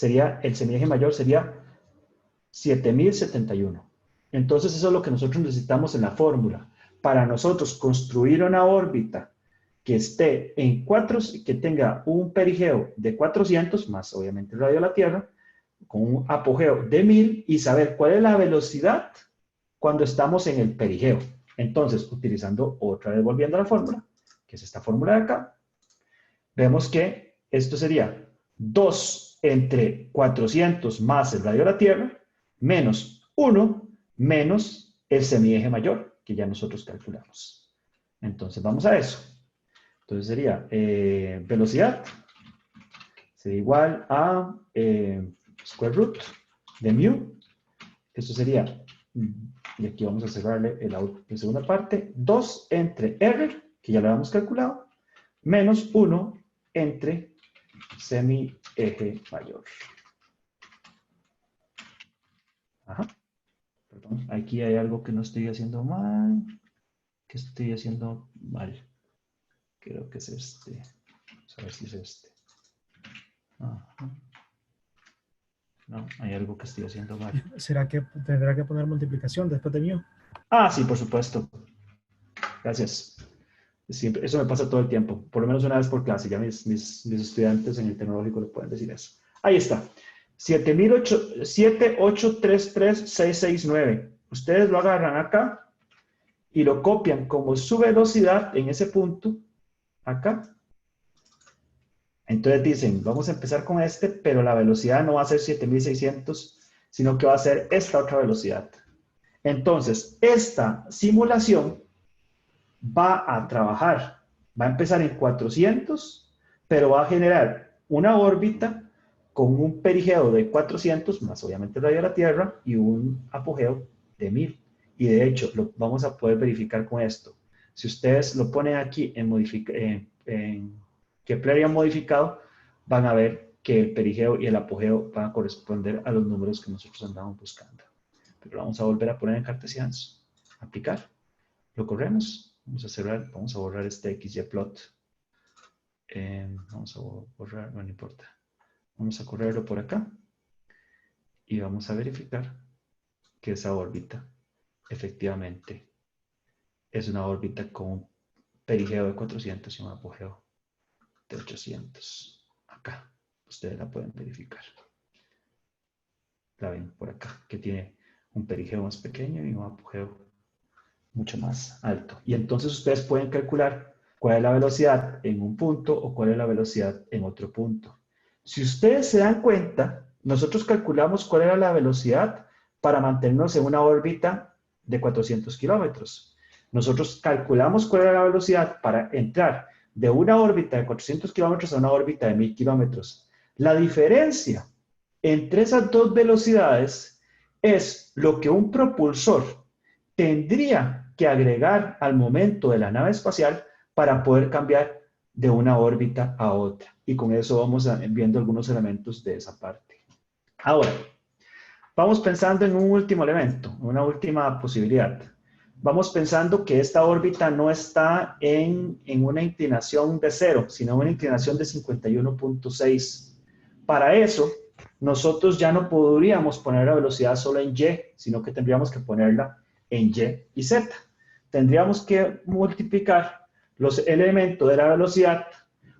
El semieje mayor sería 7071. Entonces eso es lo que nosotros necesitamos en la fórmula. Para nosotros construir una órbita que esté que tenga un perigeo de 400, más obviamente el radio de la Tierra, con un apogeo de 1000 y saber cuál es la velocidad cuando estamos en el perigeo. Entonces, utilizando otra vez, volviendo a la fórmula, que es esta fórmula de acá, vemos que esto sería 2 entre 400 más el radio de la Tierra, menos 1 menos el semieje mayor, que ya nosotros calculamos. Entonces, vamos a eso. Entonces sería velocidad, sería igual a square root de mu. Esto sería, y aquí vamos a cerrarle la segunda parte, 2 entre R, que ya lo habíamos calculado, menos 1 entre semieje mayor. Ajá. Perdón, aquí hay algo que no estoy haciendo mal. ¿Qué estoy haciendo mal? Creo que es este. Vamos a ver si es este. Ajá. No, hay algo que estoy haciendo mal. ¿Será que tendrá que poner multiplicación después de mío? Ah, sí, por supuesto. Gracias. Siempre, eso me pasa todo el tiempo, por lo menos una vez por clase. Ya mis estudiantes en el tecnológico le pueden decir eso. Ahí está. 7833669. Ustedes lo agarran acá y lo copian como su velocidad en ese punto, acá. Entonces dicen, vamos a empezar con este, pero la velocidad no va a ser 7600, sino que va a ser esta otra velocidad. Entonces, esta simulación va a trabajar, va a empezar en 400, pero va a generar una órbita con un perigeo de 400, más obviamente el radio de la Tierra, y un apogeo de 1000. Y de hecho, lo vamos a poder verificar con esto. Si ustedes lo ponen aquí en Kepler ya modificado, van a ver que el perigeo y el apogeo van a corresponder a los números que nosotros andamos buscando. Pero lo vamos a volver a poner en cartesianos. Aplicar. Lo corremos. Vamos a borrar este XYplot. Vamos a borrar, no importa. Vamos a correrlo por acá. y vamos a verificar que esa órbita efectivamente es una órbita con un perigeo de 400 y un apogeo de 800. Acá, ustedes la pueden verificar. La ven por acá, que tiene un perigeo más pequeño y un apogeo mucho más alto. Y entonces ustedes pueden calcular cuál es la velocidad en un punto o cuál es la velocidad en otro punto. Si ustedes se dan cuenta, nosotros calculamos cuál era la velocidad para mantenernos en una órbita de 400 kilómetros. Nosotros calculamos cuál era la velocidad para entrar de una órbita de 400 kilómetros a una órbita de 1000 kilómetros. La diferencia entre esas dos velocidades es lo que un propulsor tendría que agregar al momento de la nave espacial para poder cambiar de una órbita a otra. Y con eso vamos viendo algunos elementos de esa parte. Ahora, vamos pensando en un último elemento, una última posibilidad. Vamos pensando que esta órbita no está en una inclinación de 0, sino una inclinación de 51.6. Para eso, nosotros ya no podríamos poner la velocidad solo en y, sino que tendríamos que ponerla en y y z. Tendríamos que multiplicar los elementos de la velocidad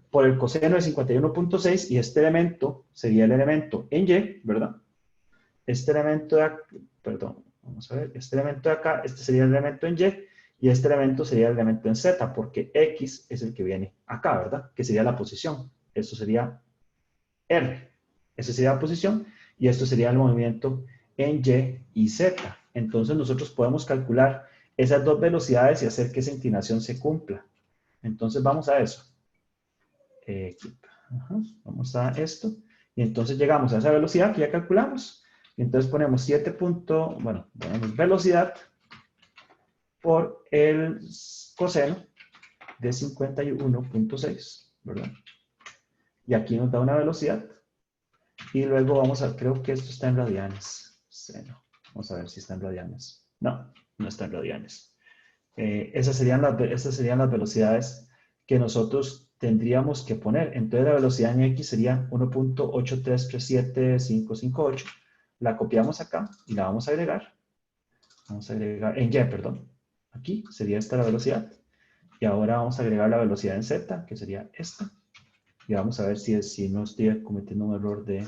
por el coseno de 51.6 y este elemento sería el elemento en y, ¿verdad? Este elemento de acá, perdón, vamos a ver, este elemento de acá, este sería el elemento en y este elemento sería el elemento en z, porque x es el que viene acá, ¿verdad? Que sería la posición. Esto sería r. Esa sería la posición y esto sería el movimiento en y y z. Entonces nosotros podemos calcular esas dos velocidades y hacer que esa inclinación se cumpla. Entonces vamos a eso. Vamos a esto. Y entonces llegamos a esa velocidad que ya calculamos. Y entonces ponemos 7. Bueno, ponemos velocidad por el coseno de 51.6, ¿verdad? Y aquí nos da una velocidad. Y luego vamos a, creo que esto está en radianes. Seno. Vamos a ver si está en radianes. No, no está en radianes. Esas serían las velocidades que nosotros tendríamos que poner. Entonces la velocidad en X sería 1.8337558. La copiamos acá y la vamos a agregar. Vamos a agregar en Y, perdón. Aquí sería esta la velocidad. Y ahora vamos a agregar la velocidad en Z, que sería esta. Y vamos a ver si no estoy cometiendo un error de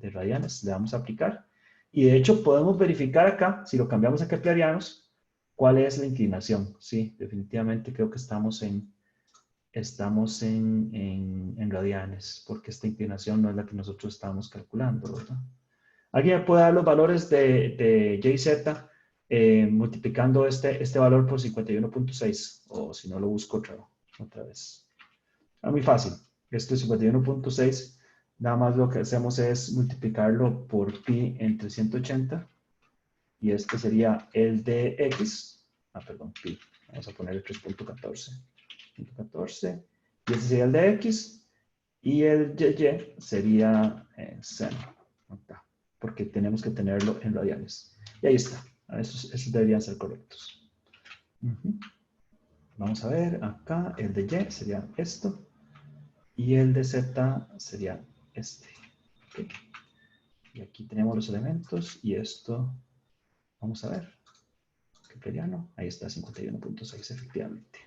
radianes. Le vamos a aplicar. Y de hecho podemos verificar acá, si lo cambiamos a keplerianos, cuál es la inclinación. Sí, definitivamente creo que estamos en radianes, porque esta inclinación no es la que nosotros estábamos calculando, ¿verdad? ¿Alguien me puede dar los valores de y y z multiplicando este valor por 51.6? O si no, lo busco otra vez. Muy fácil. Este 51.6, nada más lo que hacemos es multiplicarlo por pi entre 180. Y este sería el de x. Perdón, pi. Vamos a poner el 3.14. Y este sería el de x. Y el y sería seno. Porque tenemos que tenerlo en radianes. Y ahí está. Esos deberían ser correctos. Vamos a ver acá. El de y sería esto. Y el de z sería este. Okay. Y aquí tenemos los elementos. Y esto, vamos a ver. Kepleriano. Ahí está, 51.6 efectivamente.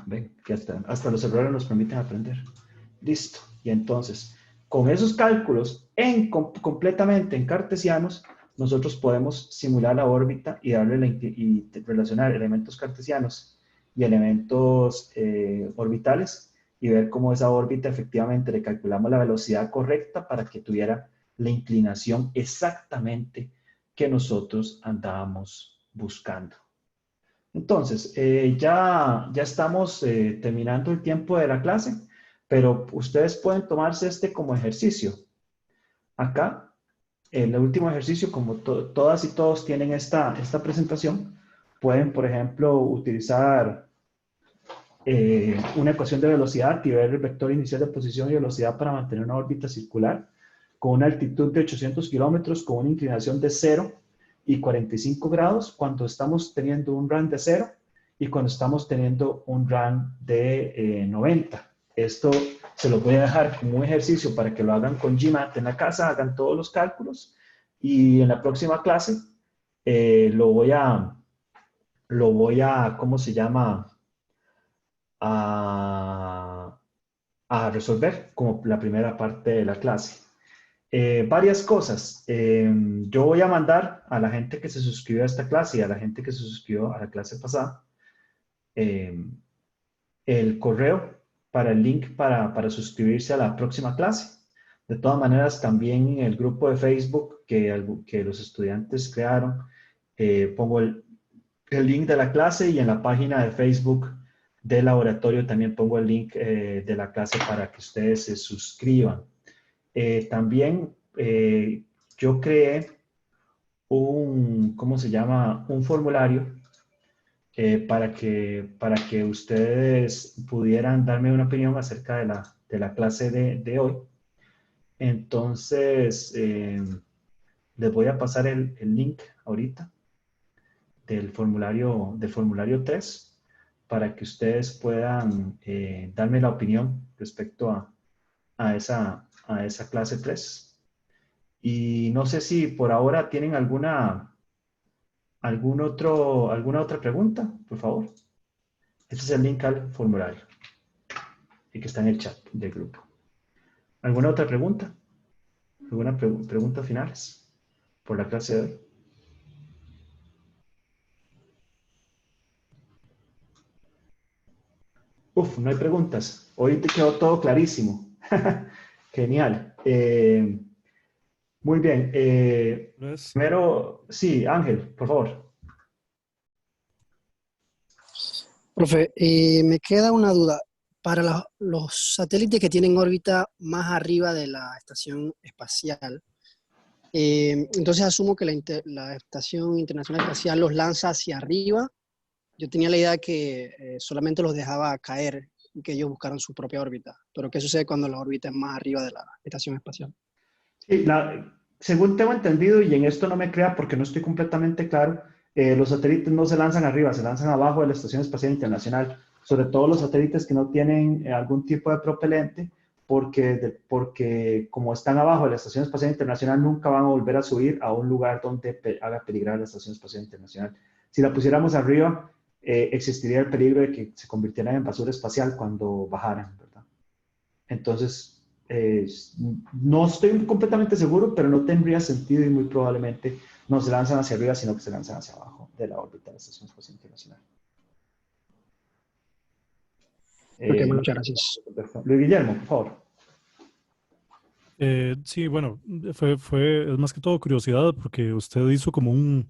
Ven, que hasta los errores nos permiten aprender. Listo. Y entonces, con esos cálculos completamente en cartesianos, nosotros podemos simular la órbita y relacionar elementos cartesianos y elementos orbitales y ver cómo esa órbita efectivamente le calculamos la velocidad correcta para que tuviera la inclinación exactamente que nosotros andábamos buscando. Entonces, ya estamos terminando el tiempo de la clase, pero ustedes pueden tomarse como ejercicio. Acá, el último ejercicio, como todas y todos tienen esta presentación, pueden, por ejemplo, utilizar una ecuación de velocidad y ver el vector inicial de posición y velocidad para mantener una órbita circular con una altitud de 800 kilómetros, con una inclinación de 0 y 45 grados cuando estamos teniendo un RAN de 0 y cuando estamos teniendo un RAN de 90. Esto se los voy a dejar como un ejercicio para que lo hagan con GMAT en la casa, hagan todos los cálculos Y en la próxima clase lo voy a, ¿cómo se llama? A resolver como la primera parte de la clase. Varias cosas. Yo voy a mandar a la gente que se suscribió a esta clase y a la gente que se suscribió a la clase pasada el correo para el link para suscribirse a la próxima clase. De todas maneras, también en el grupo de Facebook que los estudiantes crearon, pongo el link de la clase, y en la página de Facebook del laboratorio también pongo el link de la clase para que ustedes se suscriban. También yo creé ¿cómo se llama? Un formulario para que ustedes pudieran darme una opinión acerca de la clase de hoy. Entonces, les voy a pasar el link ahorita del formulario 3 para que ustedes puedan darme la opinión respecto a esa clase 3. Y no sé si por ahora tienen alguna otra pregunta, por favor. Este es el link al formulario y que está en el chat del grupo. ¿Alguna otra pregunta? ¿Alguna pregunta finales por la clase de hoy? No hay preguntas. Hoy te quedó todo clarísimo. Genial. Muy bien. Primero, sí, Ángel, por favor. Profe, me queda una duda. Para los satélites que tienen órbita más arriba de la estación espacial, entonces asumo que la Estación Internacional Espacial los lanza hacia arriba. Yo tenía la idea que solamente los dejaba caer y que ellos buscaran su propia órbita. Pero ¿qué sucede cuando la órbita es más arriba de la estación espacial? Sí, según tengo entendido, y en esto no me crea porque no estoy completamente claro, los satélites no se lanzan arriba, se lanzan abajo de la Estación Espacial Internacional, sobre todo los satélites que no tienen algún tipo de propelente, porque como están abajo de la Estación Espacial Internacional, nunca van a volver a subir a un lugar donde haga peligrar la Estación Espacial Internacional. Si la pusiéramos arriba, existiría el peligro de que se convirtieran en basura espacial cuando bajaran, ¿verdad? Entonces, no estoy completamente seguro, pero no tendría sentido y muy probablemente no se lanzan hacia arriba, sino que se lanzan hacia abajo de la órbita de la Estación Espacial Internacional. Muchas gracias. Luis Guillermo, por favor. Sí, bueno, es más que todo curiosidad porque usted hizo como un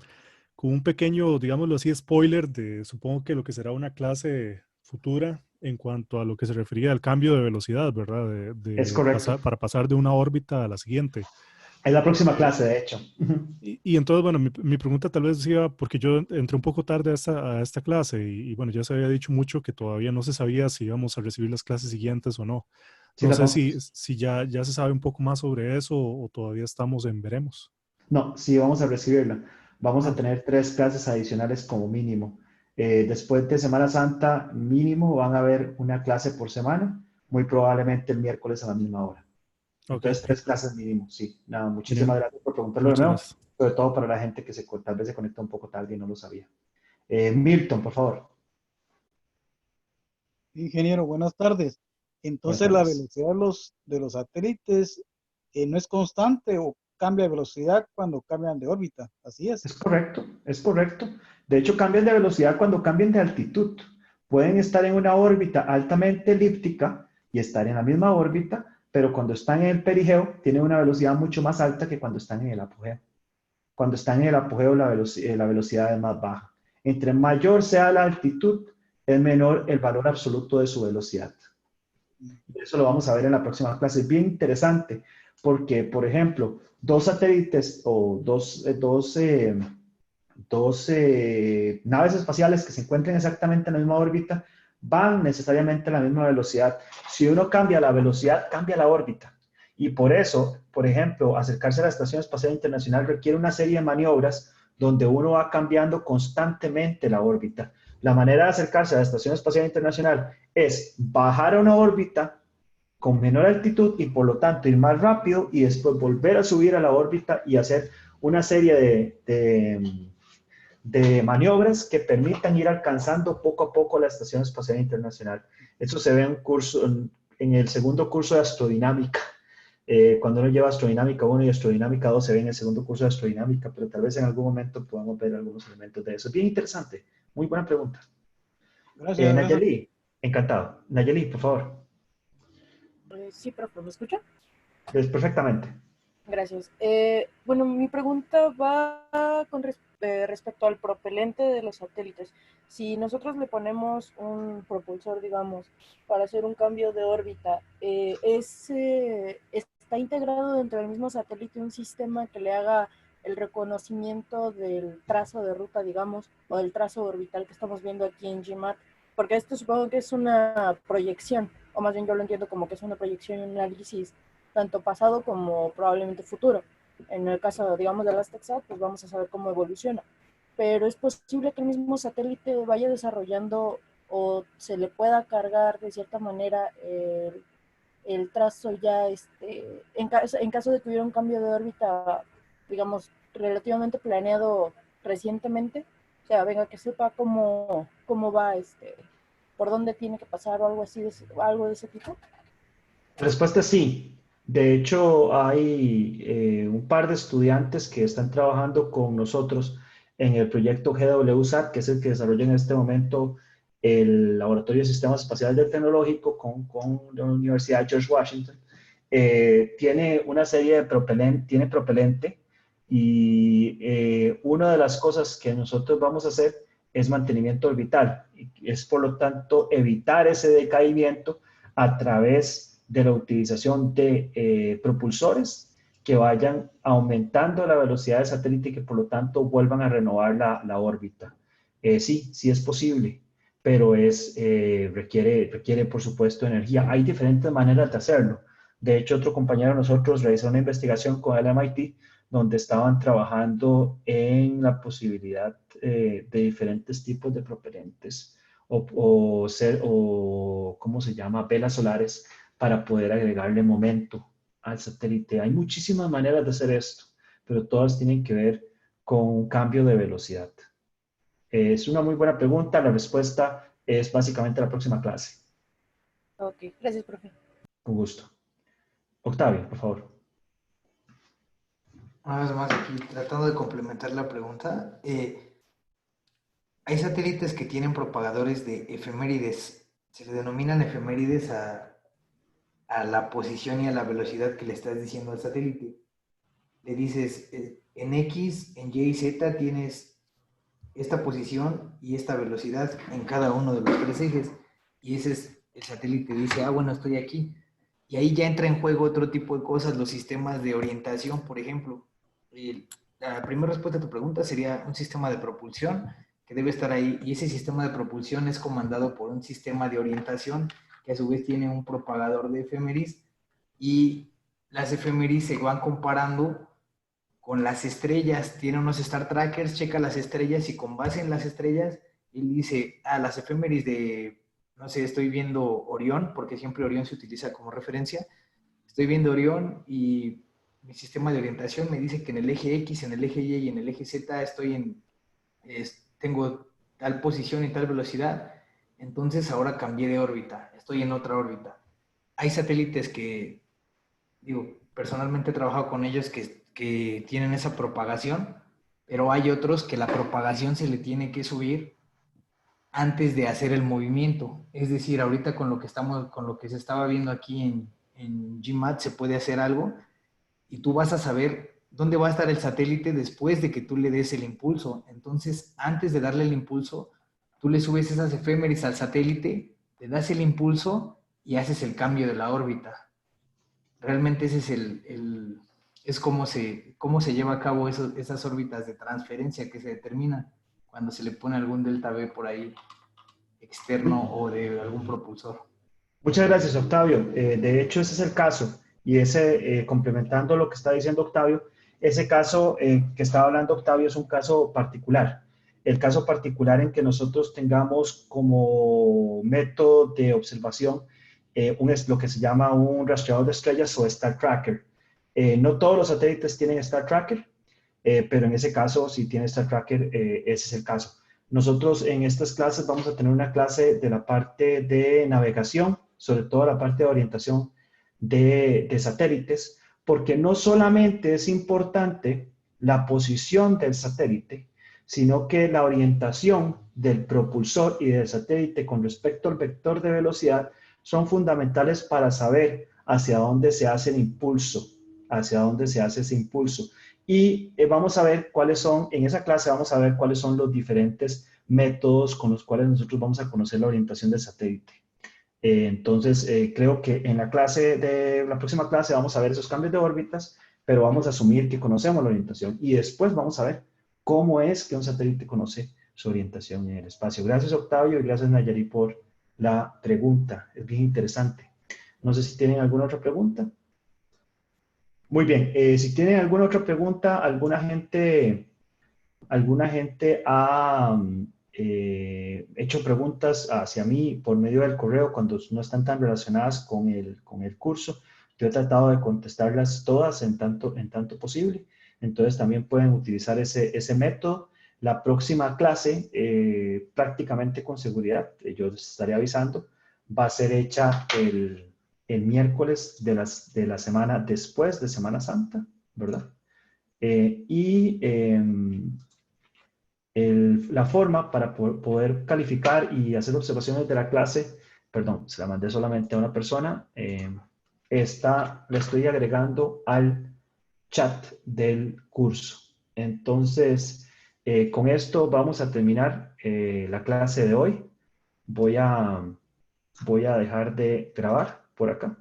pequeño, digámoslo así, spoiler de supongo que lo que será una clase futura en cuanto a lo que se refería al cambio de velocidad, ¿verdad? Es correcto. Para pasar de una órbita a la siguiente. Es la próxima clase, de hecho. Y entonces, bueno, mi pregunta tal vez iba, porque yo entré un poco tarde a esta clase y bueno, ya se había dicho mucho que todavía no se sabía si íbamos a recibir las clases siguientes o no. No sé si ya se sabe un poco más sobre eso o todavía estamos en veremos. No, sí vamos a recibirla. Vamos a tener 3 clases adicionales como mínimo. Después de Semana Santa, mínimo van a haber una clase por semana, muy probablemente el miércoles a la misma hora. Okay. Entonces, 3 clases mínimo, sí. Nada, muchísimas gracias por preguntarlo de nuevo, sobre todo para la gente que tal vez se conecta un poco tarde y no lo sabía. Milton, por favor. Ingeniero, buenas tardes. Entonces, buenas tardes. La velocidad de los satélites no es constante o cambia de velocidad cuando cambian de órbita, ¿así es? Es correcto, es correcto. De hecho, cambian de velocidad cuando cambian de altitud. Pueden estar en una órbita altamente elíptica y estar en la misma órbita, pero cuando están en el perigeo, tienen una velocidad mucho más alta que cuando están en el apogeo. Cuando están en el apogeo, la velocidad es más baja. Entre mayor sea la altitud, es menor el valor absoluto de su velocidad. Eso lo vamos a ver en la próxima clase. Es bien interesante, porque, por ejemplo, 2 satélites o dos naves espaciales que se encuentren exactamente en la misma órbita van necesariamente a la misma velocidad. Si uno cambia la velocidad, cambia la órbita. Y por eso, por ejemplo, acercarse a la Estación Espacial Internacional requiere una serie de maniobras donde uno va cambiando constantemente la órbita. La manera de acercarse a la Estación Espacial Internacional es bajar a una órbita con menor altitud y por lo tanto ir más rápido y después volver a subir a la órbita y hacer una serie de maniobras que permitan ir alcanzando poco a poco la Estación Espacial Internacional. Eso se ve en el segundo curso de Astrodinámica. Cuando uno lleva Astrodinámica 1 y Astrodinámica 2 se ve en el segundo curso de Astrodinámica, pero tal vez en algún momento podamos ver algunos elementos de eso. Bien interesante. Muy buena pregunta. Gracias. Nayeli, encantado. Nayeli, por favor. Sí, profe, ¿me escucha? Perfectamente. Gracias. Bueno, mi pregunta va con respecto al propelente de los satélites. Si nosotros le ponemos un propulsor, digamos, para hacer un cambio de órbita, ¿está integrado dentro del mismo satélite un sistema que le haga el reconocimiento del trazo de ruta, digamos, o del trazo orbital que estamos viendo aquí en GMAT? Porque esto supongo que es una proyección, o más bien yo lo entiendo como que es una proyección y un análisis tanto pasado como probablemente futuro. En el caso, digamos, de las TechSat, pues vamos a saber cómo evoluciona. Pero es posible que el mismo satélite vaya desarrollando o se le pueda cargar de cierta manera el trazo ya, en caso de que hubiera un cambio de órbita, digamos, relativamente planeado recientemente, o sea, venga, que sepa cómo va, por dónde tiene que pasar o algo así, algo de ese tipo. La respuesta es sí. De hecho, hay un par de estudiantes que están trabajando con nosotros en el proyecto GWSAT, que es el que desarrolla en este momento el Laboratorio de Sistemas Espaciales del Tecnológico con la Universidad de George Washington. Tiene una serie de tiene propelente y una de las cosas que nosotros vamos a hacer es mantenimiento orbital. Es, por lo tanto, evitar ese decaimiento a través de la utilización de propulsores que vayan aumentando la velocidad del satélite y que por lo tanto vuelvan a renovar la órbita. Sí es posible, pero requiere por supuesto energía. Hay diferentes maneras de hacerlo. De hecho, otro compañero de nosotros realizó una investigación con el MIT donde estaban trabajando en la posibilidad de diferentes tipos de propelentes o ¿cómo se llama? Velas solares para poder agregarle momento al satélite. Hay muchísimas maneras de hacer esto, pero todas tienen que ver con un cambio de velocidad. Es una muy buena pregunta. La respuesta es básicamente la próxima clase. Ok, gracias, profe. Con gusto. Octavio, por favor. Una vez más aquí, tratando de complementar la pregunta. Hay satélites que tienen propagadores de efemérides. Se le denominan efemérides a la posición y a la velocidad que le estás diciendo al satélite. Le dices, en X, en Y y Z tienes esta posición y esta velocidad en cada uno de los tres ejes. Y ese es, el satélite dice, bueno, estoy aquí. Y ahí ya entra en juego otro tipo de cosas, los sistemas de orientación, por ejemplo. La primera respuesta a tu pregunta sería un sistema de propulsión que debe estar ahí. Y ese sistema de propulsión es comandado por un sistema de orientación que a su vez tiene un propagador de efemérides, y las efemérides se van comparando con las estrellas. Tiene unos Star Trackers, checa las estrellas y con base en las estrellas, él dice, las efemérides de, no sé, estoy viendo Orión, porque siempre Orión se utiliza como referencia, estoy viendo Orión y mi sistema de orientación me dice que en el eje X, en el eje Y y en el eje Z tengo tal posición y tal velocidad. Entonces ahora cambié de órbita, estoy en otra órbita. Hay satélites que, personalmente he trabajado con ellos que tienen esa propagación, pero hay otros que la propagación se le tiene que subir antes de hacer el movimiento. Es decir, ahorita con lo que se estaba viendo aquí en GMAT se puede hacer algo y tú vas a saber dónde va a estar el satélite después de que tú le des el impulso. Entonces, antes de darle el impulso, tú le subes esas efemérides al satélite, le das el impulso y haces el cambio de la órbita. Realmente ese es cómo se lleva a cabo esas órbitas de transferencia que se determinan cuando se le pone algún delta V por ahí externo o de algún propulsor. Muchas gracias, Octavio. De hecho, ese es el caso. Y complementando lo que está diciendo Octavio, ese caso que estaba hablando Octavio es un caso particular. El caso particular en que nosotros tengamos como método de observación lo que se llama un rastreador de estrellas o Star Tracker. No todos los satélites tienen Star Tracker. pero en ese caso, si tiene Star Tracker, ese es el caso. Nosotros en estas clases vamos a tener una clase de la parte de navegación, sobre todo la parte de orientación de satélites, porque no solamente es importante la posición del satélite, sino que la orientación del propulsor y del satélite con respecto al vector de velocidad son fundamentales para saber hacia dónde se hace el impulso, hacia dónde se hace ese impulso. Y vamos a ver cuáles son, en esa clase vamos a ver cuáles son los diferentes métodos con los cuales nosotros vamos a conocer la orientación del satélite. Entonces, creo que en la próxima clase vamos a ver esos cambios de órbitas, pero vamos a asumir que conocemos la orientación y después vamos a ver cómo es que un satélite conoce su orientación en el espacio. Gracias, Octavio, y gracias, Nayari, por la pregunta. Es bien interesante. No sé si tienen alguna otra pregunta. Muy bien. Si tienen alguna otra pregunta, alguna gente ha hecho preguntas hacia mí por medio del correo cuando no están tan relacionadas con el curso. Yo he tratado de contestarlas todas en tanto posible. Entonces también pueden utilizar ese método. La próxima clase, prácticamente con seguridad, yo les estaré avisando, va a ser hecha el miércoles de la semana después de Semana Santa, ¿verdad? La forma para poder calificar y hacer observaciones de la clase, perdón, se la mandé solamente a una persona, la estoy agregando al chat del curso. Entonces, con esto vamos a terminar la clase de hoy. Voy a dejar de grabar por acá.